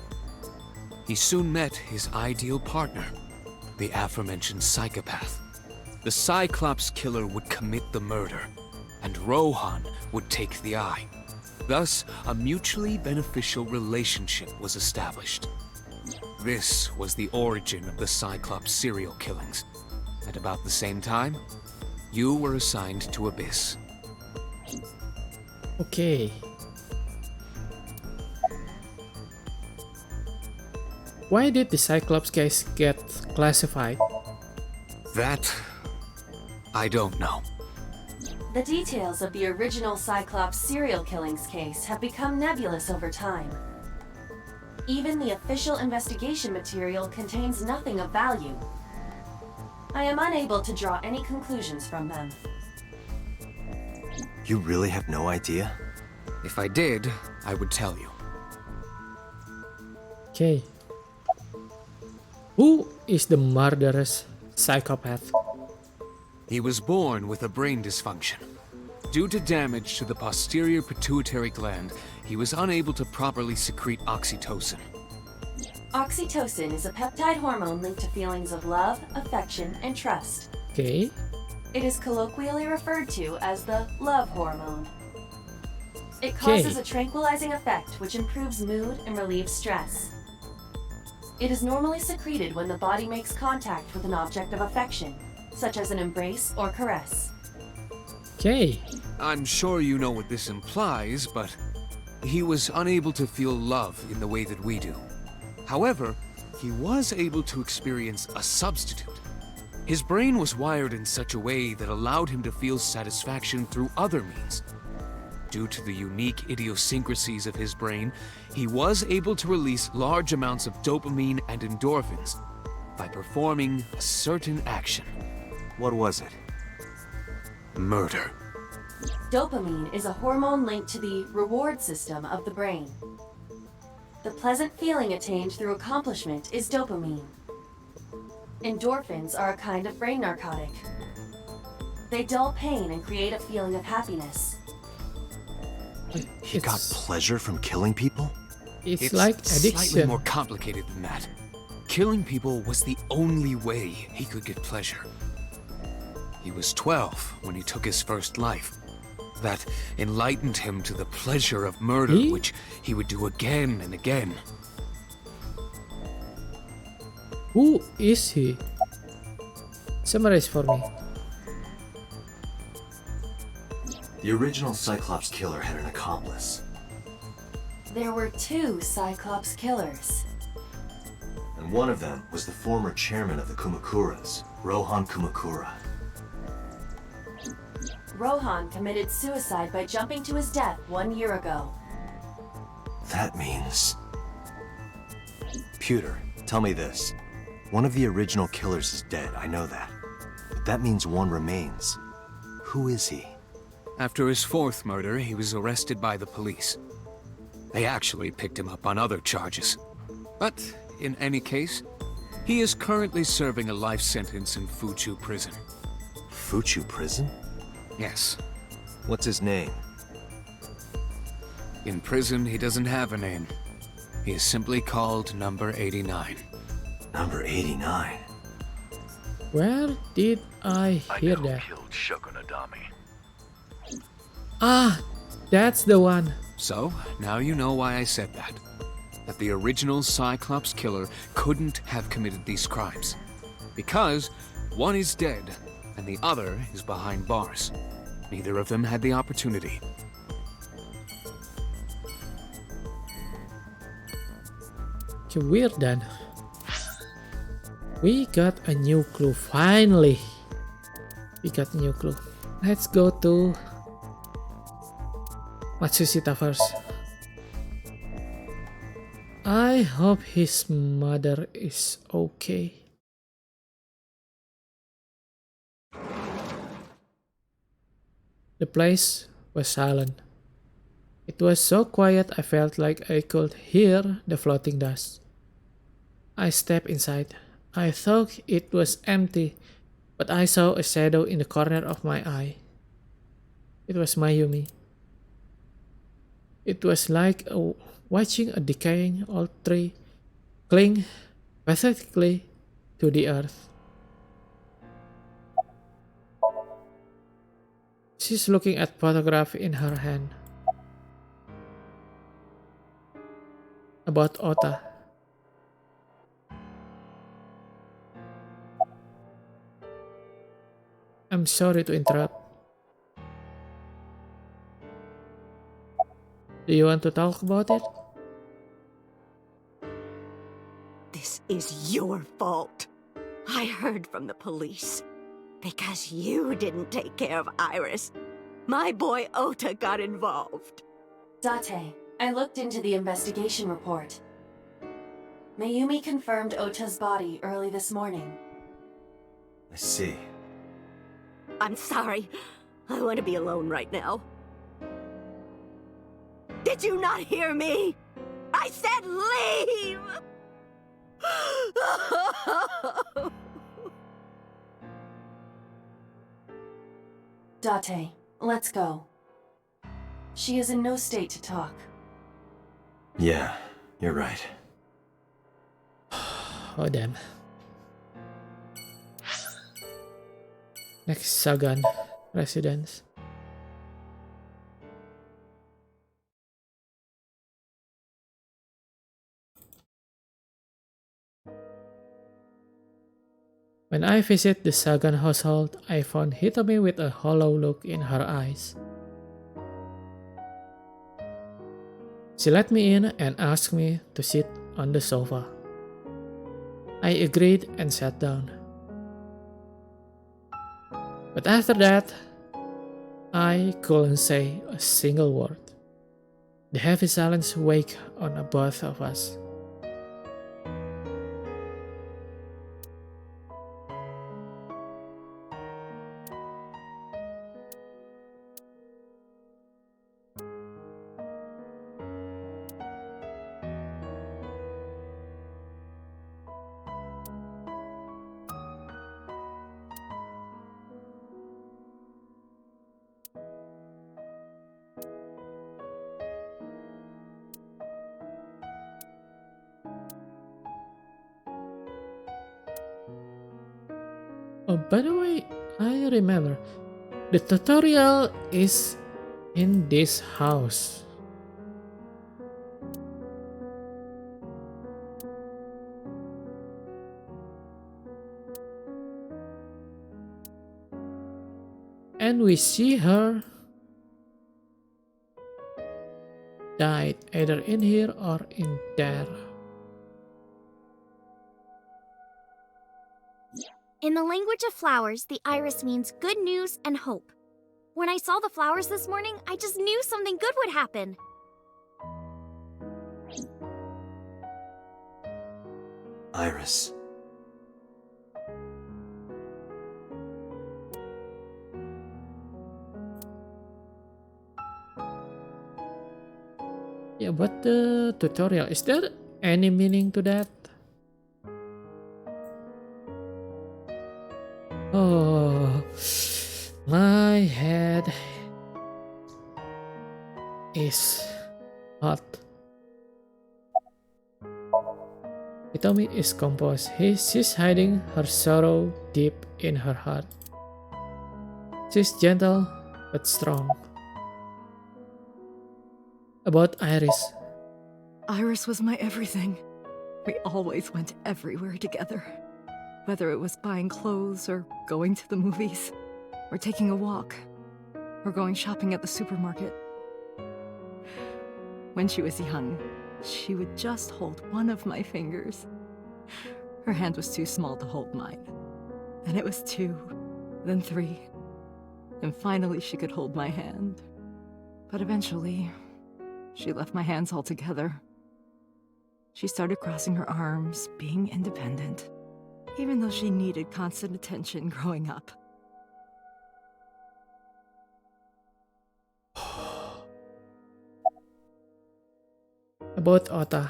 he soon met his ideal partner, the aforementioned psychopath. The Cyclops killer would commit the murder, and Rohan would take the eye. Thus, a mutually beneficial relationship was established. This was the origin of the Cyclops serial killings. At about the same time, you were assigned to Abyss. Okay. Why did the Cyclops case get classified? That, I don't know. The details of the original Cyclops serial killings case have become nebulous over time. Even the official investigation material contains nothing of value. I am unable to draw any conclusions from them. You really have no idea? If I did, I would tell you. Okay. Who is the murderous psychopath? He was born with a brain dysfunction. Due to damage to the posterior pituitary gland, he was unable to properly secrete oxytocin. Oxytocin is a peptide hormone linked to feelings of love, affection, and trust. Okay. It is colloquially referred to as the love hormone. It causes a tranquilizing effect which improves mood and relieves stress. It is normally secreted when the body makes contact with an object of affection, such as an embrace or caress. Okay. I'm sure you know what this implies, but he was unable to feel love in the way that we do. However, he was able to experience a substitute. His brain was wired in such a way that allowed him to feel satisfaction through other means. Due to the unique idiosyncrasies of his brain, he was able to release large amounts of dopamine and endorphins by performing a certain action. What was it? Murder. Dopamine is a hormone linked to the reward system of the brain. The pleasant feeling attained through accomplishment is dopamine. Endorphins are a kind of brain narcotic. They dull pain and create a feeling of happiness. He got pleasure from killing people? It's like slightly addiction. more complicated than that. Killing people was the only way he could get pleasure. He was 12 when he took his first life. That enlightened him to the pleasure of murder, He? which he would do again and again. Who is he? Summarize for me. The original Cyclops killer had an accomplice. There were 2 Cyclops killers. And one of them was the former chairman of the Kumakuras, Rohan Kumakura. Rohan committed suicide by jumping to his death 1 year ago. That means... Pewter, tell me this. One of the original killers is dead, I know that. But that means one remains. Who is he? After his 4th murder, he was arrested by the police. They actually picked him up on other charges. But, in any case, he is currently serving a life sentence in Fuchu prison. Fuchu prison? Yes. What's his name? In prison, he doesn't have a name. He is simply called Number 89. Number 89. Where did I hear that? killed Shogunadami. Ah, that's the one. So, now you know why I said that. That the original Cyclops killer couldn't have committed these crimes. Because one is dead, and the other is behind bars. Neither of them had the opportunity. Okay, weird then. We got a new clue, finally. We got a new clue. Let's go to Matsushita first. I hope his mother is okay. The place was silent. It was so quiet I felt like I could hear the floating dust. I stepped inside. I thought it was empty, but I saw a shadow in the corner of my eye. It was Mayumi. It was like watching a decaying old tree cling pathetically to the earth. She's looking at photograph in her hand. About Ota. I'm sorry to interrupt. Do you want to talk about it? This is your fault. I heard from the police. Because you didn't take care of Iris, my boy Ota got involved. Date, I looked into the investigation report. Mayumi confirmed Ota's body early this morning. I see. I'm sorry. I want to be alone right now. Did you not hear me? I said leave! Date, let's go. She is in no state to talk. Yeah, you're right. Oh damn. Next, Sagan residence. When I visit the Sagan household, I found Hitomi with a hollow look in her eyes. She let me in and asked me to sit on the sofa. I agreed and sat down. But after that, I couldn't say a single word. The heavy silence weighed on both of us. Oh, by the way, I remember the tutorial is in this house. And we see her died either in here or in there. In the language of flowers, the iris means good news and hope. When I saw the flowers this morning, I just knew something good would happen. Iris. Yeah, but the tutorial, is there any meaning to that? Oh, my head is hot. Hitomi is composed. She's hiding her sorrow deep in her heart. She's gentle but strong. About Iris. Iris was my everything. We always went everywhere together. Whether it was buying clothes or going to the movies, or taking a walk, or going shopping at the supermarket. When she was young, she would just hold one of my fingers. Her hand was too small to hold mine. Then it was 2, then 3, and finally she could hold my hand. But eventually, she left my hands altogether. She started crossing her arms, being independent, even though she needed constant attention growing up. About Ota.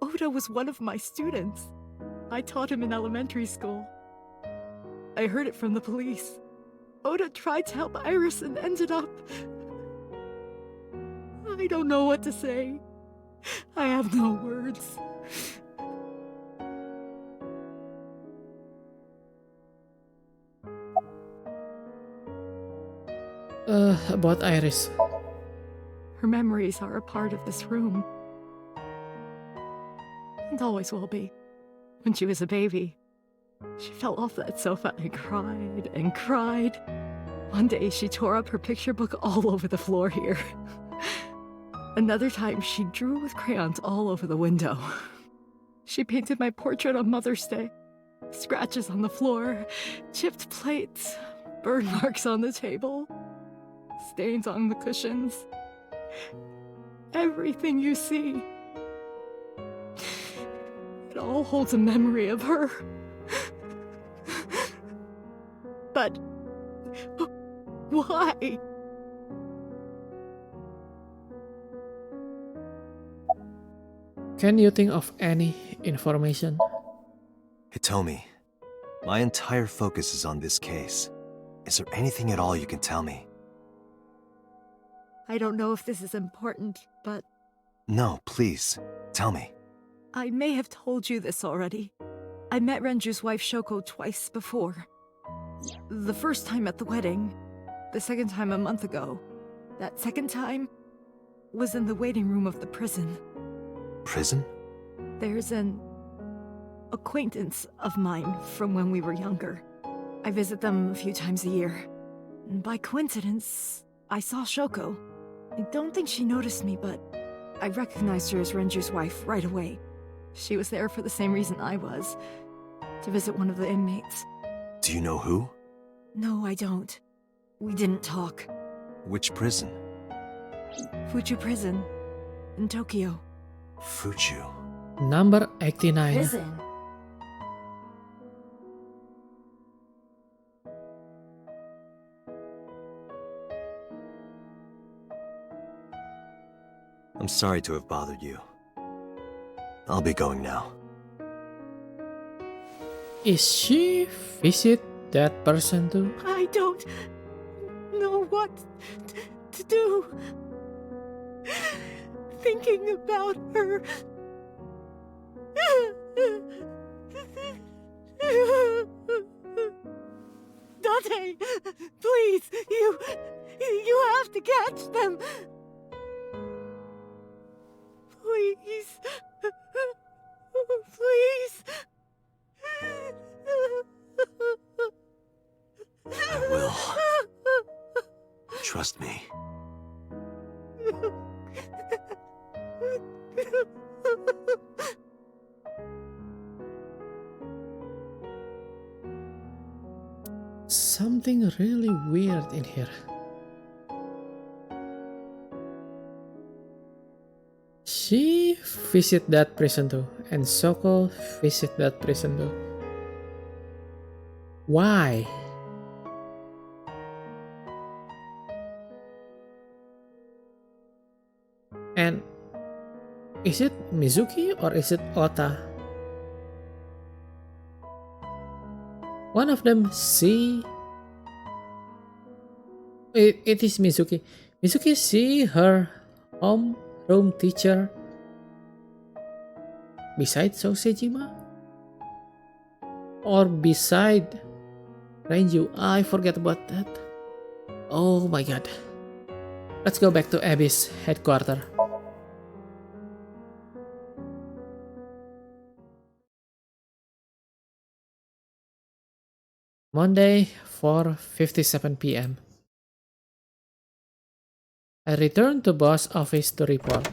Oda was one of my students. I taught him in elementary school. I heard it from the police. Oda tried to help Iris and ended up... I don't know what to say. I have no words. About Iris. Her memories are a part of this room. And always will be. When she was a baby, she fell off that sofa and cried and cried. One day she tore up her picture book all over the floor here. Another time she drew with crayons all over the window. She painted my portrait on Mother's Day. Scratches on the floor, chipped plates, burn marks on the table, stains on the cushions. Everything you see. It all holds a memory of her. But why? Can you think of any information? Hitomi, my entire focus is on this case. Is there anything at all you can tell me? I don't know if this is important, but No, please, tell me. I may have told you this already. I met Renju's wife Shoko twice before. The first time at the wedding, the second time a month ago. That second time was in the waiting room of the prison. Prison? There's an acquaintance of mine from when we were younger. I visit them a few times a year. And by coincidence, I saw Shoko. I don't think she noticed me, but I recognized her as Renju's wife right away. She was there for the same reason I was, to visit one of the inmates. Do you know who? No, I don't. We didn't talk. Which prison? Fuchu Prison, in Tokyo. Fuchu. Number 89. Prison. I'm sorry to have bothered you. I'll be going now. Is she visit that person too? I don't know what to do. Thinking about her. Dante, please, you have to catch them. Please. Please. I will. Trust me. Something really weird in here. She visit that prison too, and Soko visit that prison too. Why? And is it Mizuki or is it Ota? One of them see... It is Mizuki. Mizuki see her homeroom teacher beside Sosejima? Or beside Renju? I forget about that. Oh my god. Let's go back to Abyss headquarters. Monday, 4:57 p.m. I returned to boss office to report.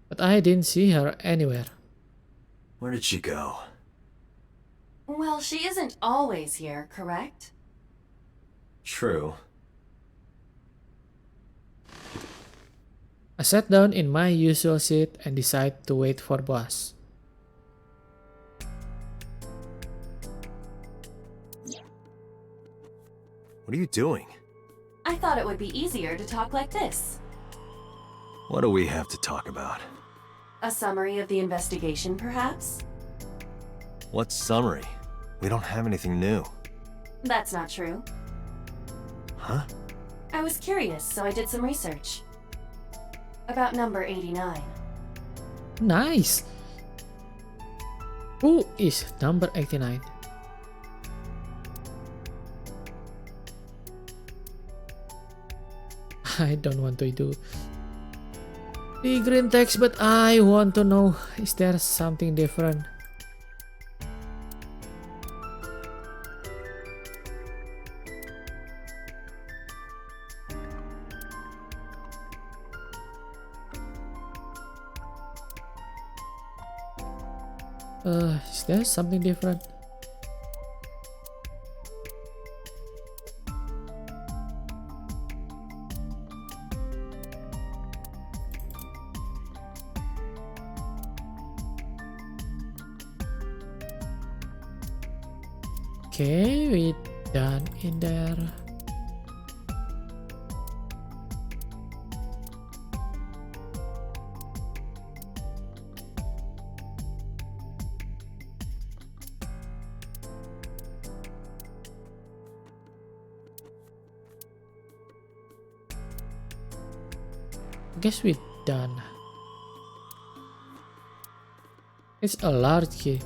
But I didn't see her anywhere. Where did she go? Well, she isn't always here, correct? True. I sat down in my usual seat and decided to wait for boss. What are you doing? I thought it would be easier to talk like this. What do we have to talk about? A summary of the investigation, perhaps? What summary? We don't have anything new. That's not true. Huh? I was curious, so I did some research. About number 89. Nice! Who is number 89? I don't want to do the green text, but I want to know, is there something different? Is there something different? Okay, we done in there. Guess we done. It's a large key.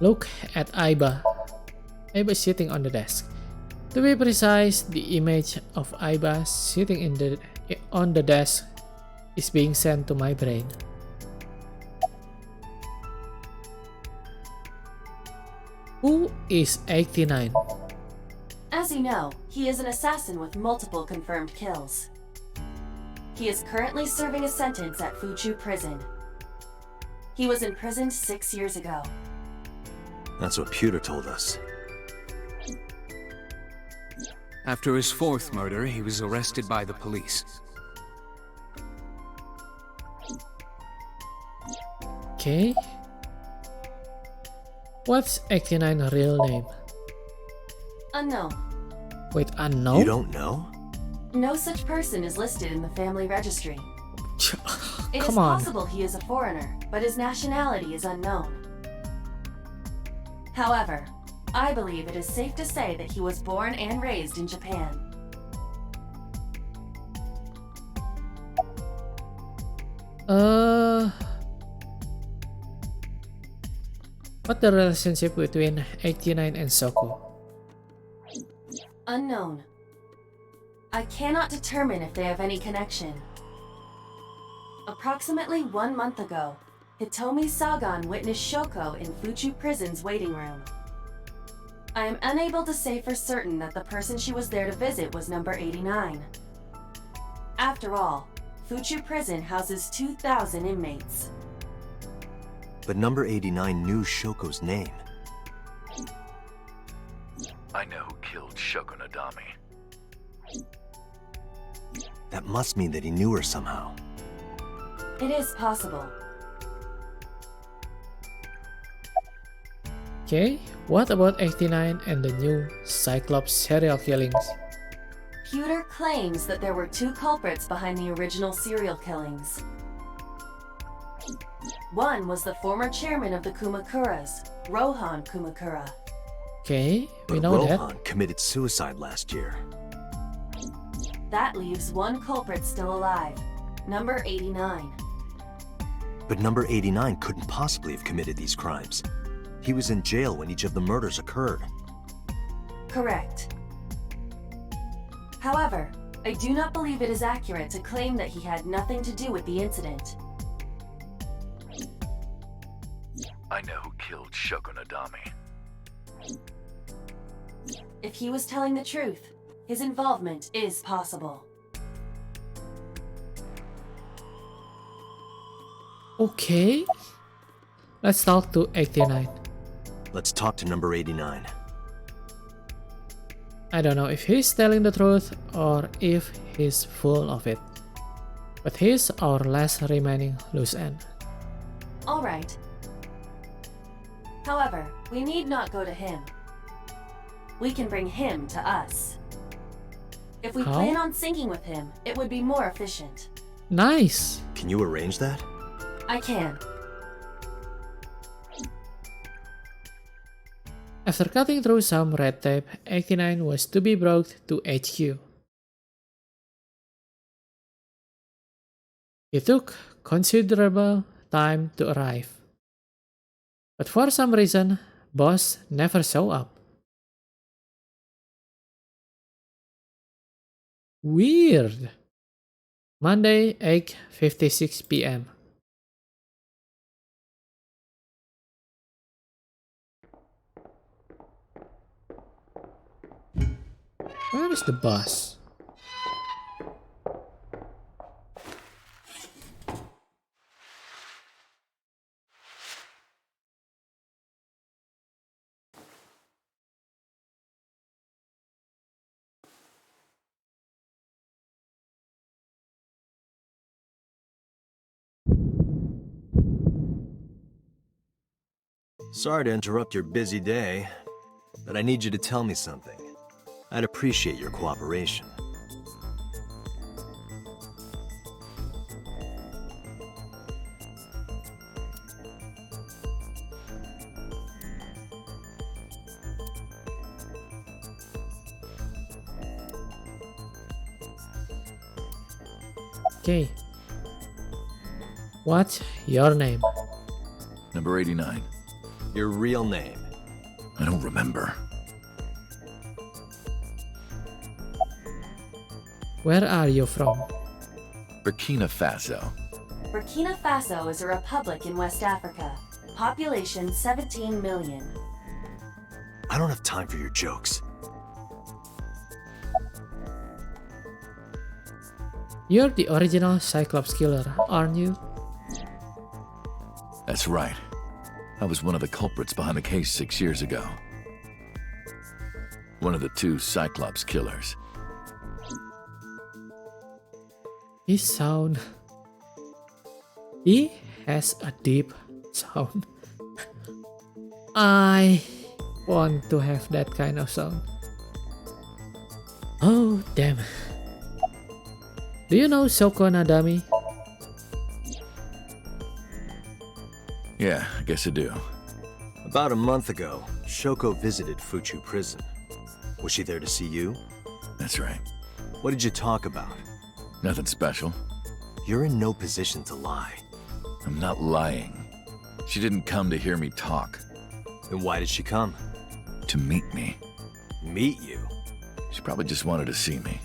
Look at Aiba. Aiba is sitting on the desk. To be precise, the image of Aiba sitting on the desk is being sent to my brain. Who is 89? As you know, He is an assassin with multiple confirmed kills. He is currently serving a sentence at Fuchu Prison. He was imprisoned 6 years ago. That's what Pewter told us. After his fourth murder, he was arrested by the police. Okay. What's 89's real name? Unknown. Wait, unknown? You don't know? No such person is listed in the family registry. It is Come on. possible he is a foreigner, but his nationality is unknown. However, I believe it is safe to say that he was born and raised in Japan. What the relationship between 89 and Soku? Unknown. I cannot determine if they have any connection. Approximately 1 month ago, Hitomi Sagan witnessed Shoko in Fuchu Prison's waiting room. I am unable to say for certain that the person she was there to visit was number 89. After all, Fuchu Prison houses 2,000 inmates. But number 89 knew Shoko's name. I know who killed Shoko Nadami. That must mean that he knew her somehow. It is possible. Okay, what about 89 and the new Cyclops serial killings? Pewter claims that there were 2 culprits behind the original serial killings. One was the former chairman of the Kumakuras, Rohan Kumakura. Okay, we But know Rohan that. committed suicide last year. That leaves 1 culprit still alive, number 89. But number 89 couldn't possibly have committed these crimes. He was in jail when each of the murders occurred. Correct. However, I do not believe it is accurate to claim that he had nothing to do with the incident. I know who killed Shoko Nadami. If he was telling the truth, his involvement is possible. Okay, let's talk to 89. Let's talk to number 89. I don't know if he's telling the truth or if he's full of it. But he's our last remaining loose end. Alright. However, we need not go to him. We can bring him to us. If we How? plan on syncing with him, it would be more efficient. Nice! Can you arrange that? I can. After cutting through some red tape, 89 was to be brought to HQ. It took considerable time to arrive. But for some reason, boss never showed up. Weird. Monday, 8:56 p.m. Where is the boss? Sorry to interrupt your busy day, but I need you to tell me something. I'd appreciate your cooperation. Okay. What's your name? Number 89. Your real name. I don't remember. Where are you from? Burkina Faso. Burkina Faso is a republic in West Africa. Population 17 million. I don't have time for your jokes. You're the original Cyclops killer, aren't you? That's right. I was one of the culprits behind the case 6 years ago. One of the 2 Cyclops killers. He has a deep sound. I want to have that kind of sound. Oh, damn. Do you know Shoko Nadami? Yeah, I guess I do. About a month ago, Shoko visited Fuchu prison. Was she there to see you? That's right. What did you talk about? Nothing special. You're in no position to lie. I'm not lying. She didn't come to hear me talk. Then why did she come? To meet me. Meet you? She probably just wanted to see me.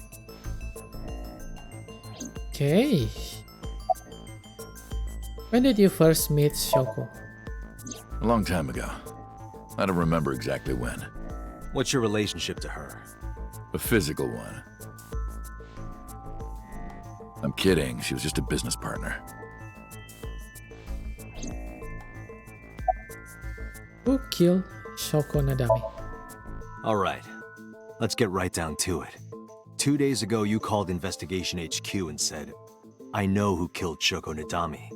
Okay. When did you first meet Shoko? A long time ago. I don't remember exactly when. What's your relationship to her? A physical one. I'm kidding, she was just a business partner. Who killed Shoko Nadami? All right, let's get right down to it. 2 days ago, you called Investigation HQ and said, I know who killed Shoko Nadami.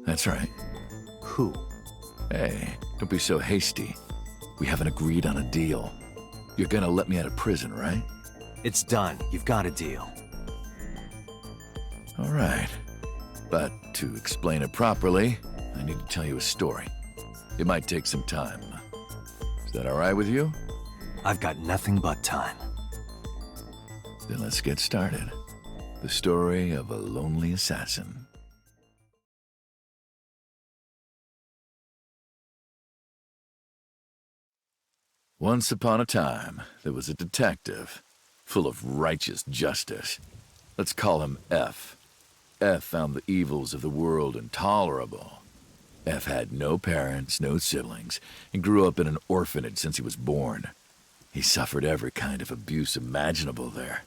That's right. Who? Hey, don't be so hasty. We haven't agreed on a deal. You're gonna let me out of prison, right? It's done. You've got a deal. All right. But to explain it properly, I need to tell you a story. It might take some time. Is that all right with you? I've got nothing but time. Then let's get started. The story of a lonely assassin. Once upon a time, there was a detective, full of righteous justice. Let's call him F. F found the evils of the world intolerable. F had no parents, no siblings, and grew up in an orphanage since he was born. He suffered every kind of abuse imaginable there.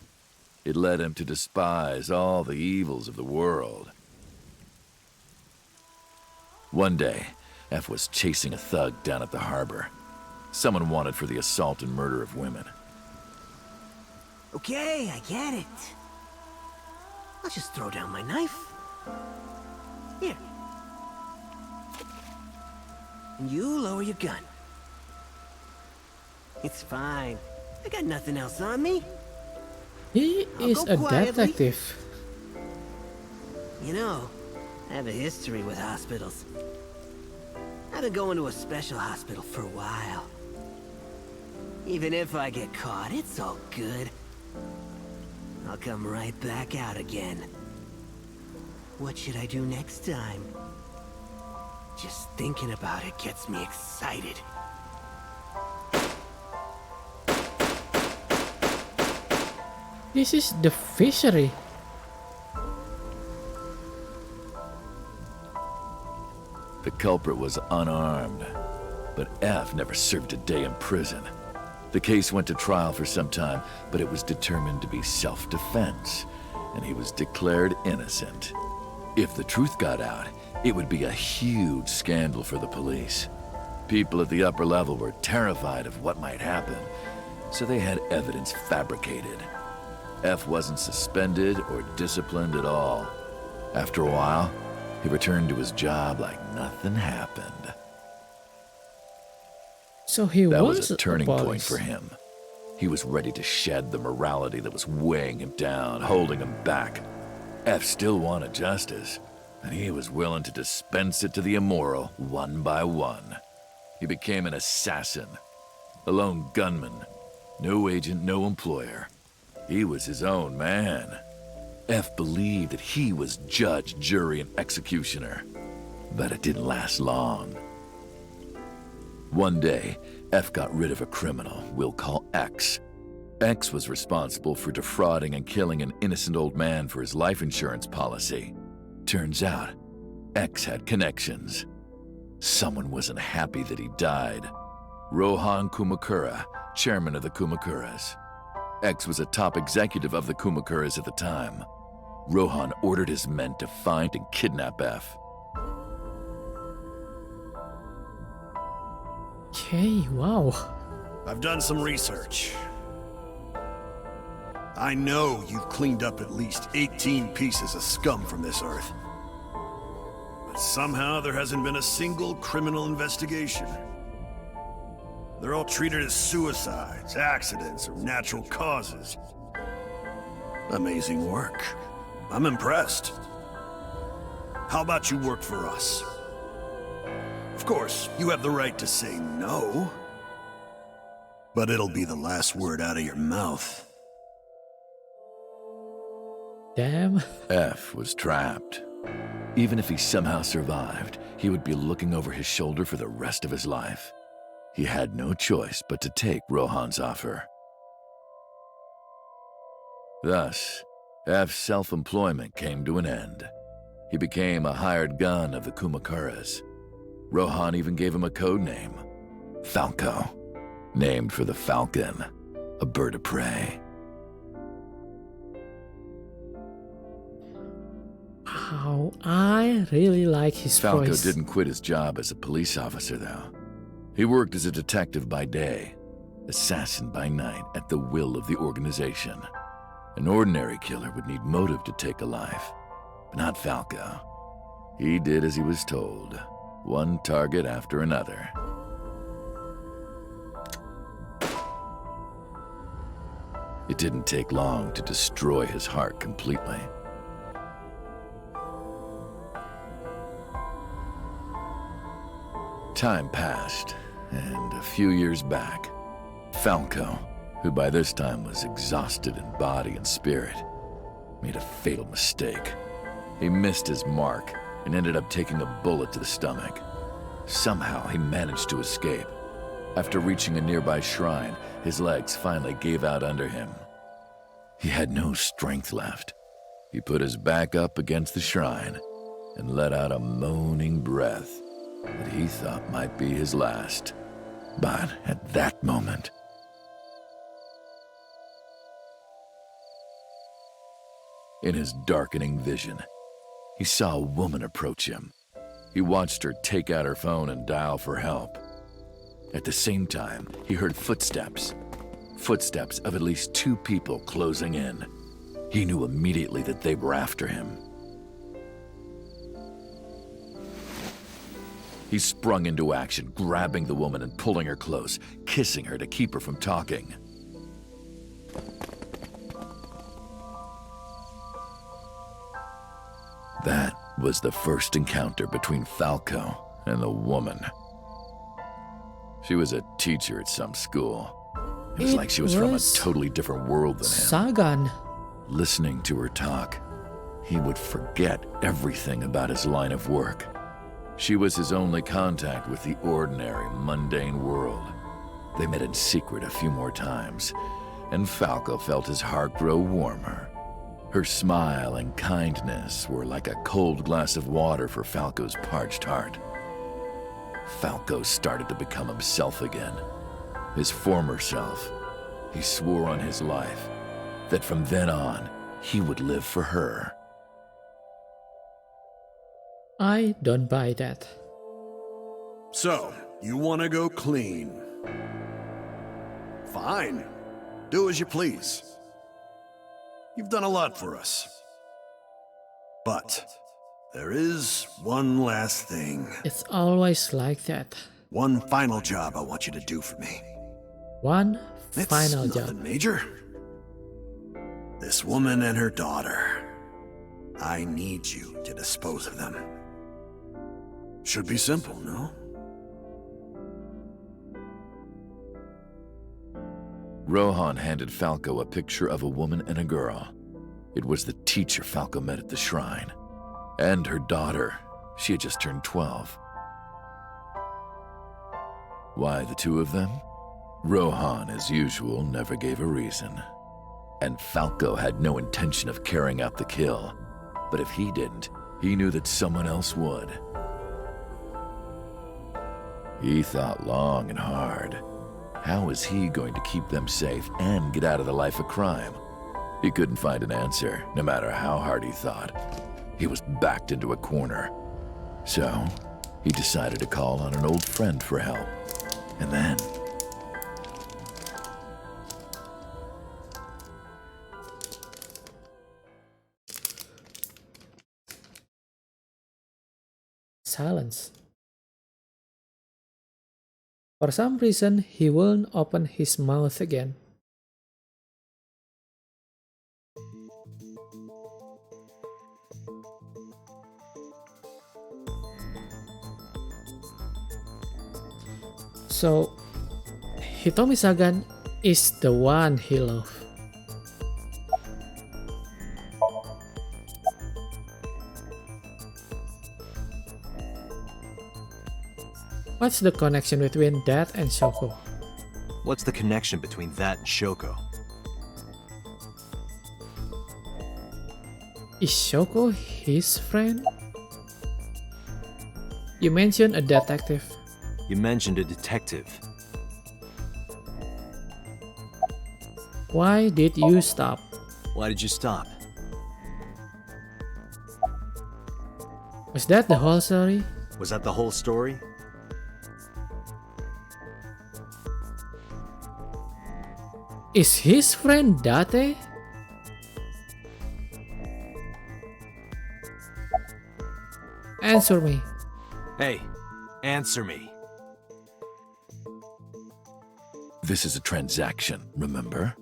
It led him to despise all the evils of the world. One day, F was chasing a thug down at the harbor. Someone wanted for the assault and murder of women. Okay, I get it. I'll just throw down my knife. Here. And you lower your gun. It's fine. I got nothing else on me. He is a detective. You know, I have a history with hospitals. I've been going to a special hospital for a while. Even if I get caught, it's all good. I'll come right back out again. What should I do next time? Just thinking about it gets me excited. This is the fishery. The culprit was unarmed, but F never served a day in prison. The case went to trial for some time, but it was determined to be self-defense, and he was declared innocent. If the truth got out, it would be a huge scandal for the police. People at the upper level were terrified of what might happen, so they had evidence fabricated. F wasn't suspended or disciplined at all. After a while, he returned to his job like nothing happened. So he That was was a turning point police. for him. He was ready to shed the morality that was weighing him down, holding him back. F still wanted justice, and he was willing to dispense it to the immoral one by one. He became an assassin, a lone gunman, no agent, no employer. He was his own man. F believed that he was judge, jury, and executioner. But it didn't last long. One day, F got rid of a criminal we'll call X. X was responsible for defrauding and killing an innocent old man for his life insurance policy. Turns out, X had connections. Someone wasn't happy that he died. Rohan Kumakura, chairman of the Kumakuras. X was a top executive of the Kumakuras at the time. Rohan ordered his men to find and kidnap F. Okay, wow. I've done some research. I know you've cleaned up at least 18 pieces of scum from this earth. But somehow there hasn't been a single criminal investigation. They're all treated as suicides, accidents, or natural causes. Amazing work. I'm impressed. How about you work for us? Of course, you have the right to say no. But it'll be the last word out of your mouth. Damn. F was trapped. Even if he somehow survived, he would be looking over his shoulder for the rest of his life. He had no choice but to take Rohan's offer. Thus, F's self-employment came to an end. He became a hired gun of the Kumakuras. Rohan even gave him a code name, Falco, named for the falcon, a bird of prey. Wow, I really like his Falco voice. didn't quit his job as a police officer, though. He worked as a detective by day, assassin by night at the will of the organization. An ordinary killer would need motive to take a life, but not Falco. He did as he was told, one target after another. It didn't take long to destroy his heart completely. Time passed, and a few years back, Falco, who by this time was exhausted in body and spirit, made a fatal mistake. He missed his mark and ended up taking a bullet to the stomach. Somehow he managed to escape. After reaching a nearby shrine, his legs finally gave out under him. He had no strength left. He put his back up against the shrine and let out a moaning breath that he thought might be his last. But at that moment, in his darkening vision, he saw a woman approach him. He watched her take out her phone and dial for help. At the same time, he heard footsteps. Footsteps of at least 2 people closing in. He knew immediately that they were after him. He sprung into action, grabbing the woman and pulling her close, kissing her to keep her from talking. That was the first encounter between Falco and the woman. She was a teacher at some school. It was like she was from a totally different world than him. Sagan. Listening to her talk, he would forget everything about his line of work. She was his only contact with the ordinary, mundane world. They met in secret a few more times, and Falco felt his heart grow warmer. Her smile and kindness were like a cold glass of water for Falco's parched heart. Falco started to become himself again, his former self. He swore on his life that from then on, he would live for her. I don't buy that. So, you want to go clean? Fine. Do as you please. You've done a lot for us. But there is one last thing. It's always like that. One final job I want you to do for me. One final it's job. Nothing major. This woman and her daughter. I need you to dispose of them. Should be simple, no? Rohan handed Falco a picture of a woman and a girl. It was the teacher Falco met at the shrine. And her daughter. She had just turned 12. Why the 2 of them? Rohan, as usual, never gave a reason. And Falco had no intention of carrying out the kill. But if he didn't, he knew that someone else would. He thought long and hard. How was he going to keep them safe and get out of the life of crime? He couldn't find an answer, no matter how hard he thought. He was backed into a corner. So, he decided to call on an old friend for help. And then... Silence. For some reason, he wouldn't open his mouth again. So, Hitomi Sagan is the one he loved. What's the connection between that and Shoko? What's the connection between that and Shoko? Is Shoko his friend? You mentioned a detective. You mentioned a detective. Why did you stop? Why did you stop? Was that the whole story? Was that the whole story? Is his friend Date? Answer me. Hey, answer me. This is a transaction, remember?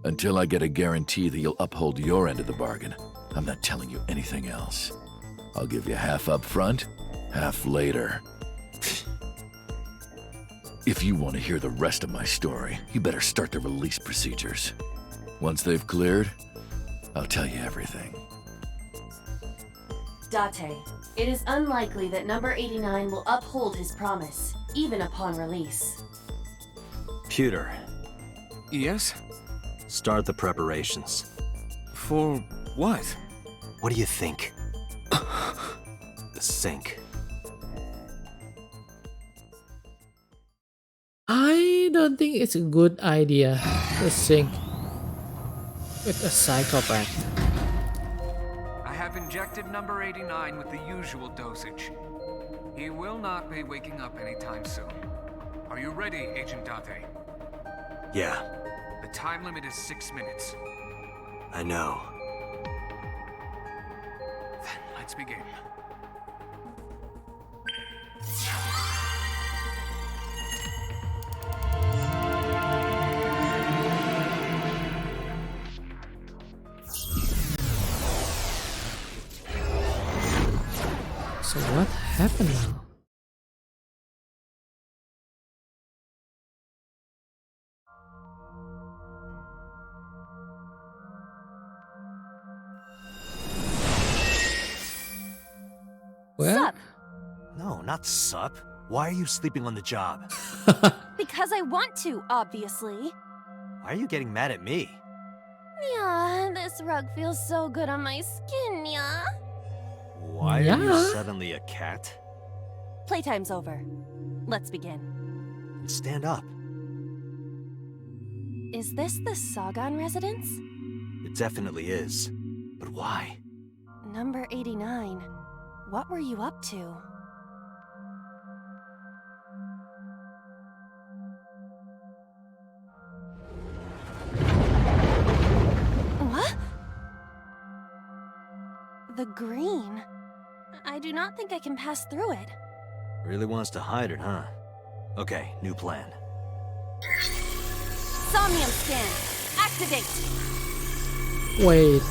Until I get a guarantee that you'll uphold your end of the bargain, I'm not telling you anything else. I'll give you half up front, half later. If you want to hear the rest of my story, you better start the release procedures. Once they've cleared, I'll tell you everything. Date, it is unlikely that number 89 will uphold his promise, even upon release. Pewter, Yes? start the preparations. For what? What do you think? The sink. I don't think it's a good idea to sync with a psychopath. I have injected number 89 with the usual dosage. He will not be waking up anytime soon. Are you ready, Agent Date? Yeah, The time limit is 6 minutes. I know. Then let's begin. So what happened now? Well, Sup? No, not sup. Why are you sleeping on the job? Because I want to, obviously. Why are you getting mad at me? Yeah, this rug feels so good on my skin, yeah. Why are you Yeah. suddenly a cat? Playtime's over. Let's begin. Then stand up. Is this the Sagan residence? It definitely is. But why? Number 89. What were you up to? What? The green. I do not think I can pass through it. Really wants to hide it, huh? Okay, new plan. Somnium scan. Activate. wait.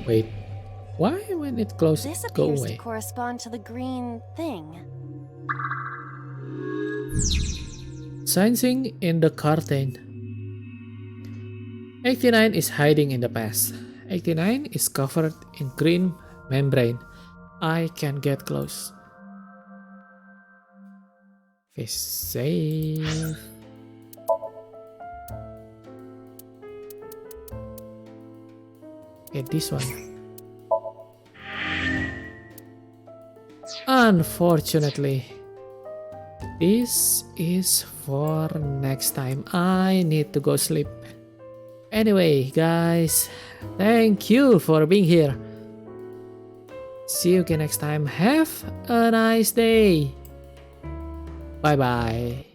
Wait. Why when it closes This go appears away? to correspond to the green thing. Sensing in the curtain. 89 is hiding in the past. 89 is covered in green membrane. I can get close. Okay, save. Okay, this one. Unfortunately, this is for next time. I need to go sleep. Anyway, guys, thank you for being here. See you again next time. Have a nice day. Bye bye.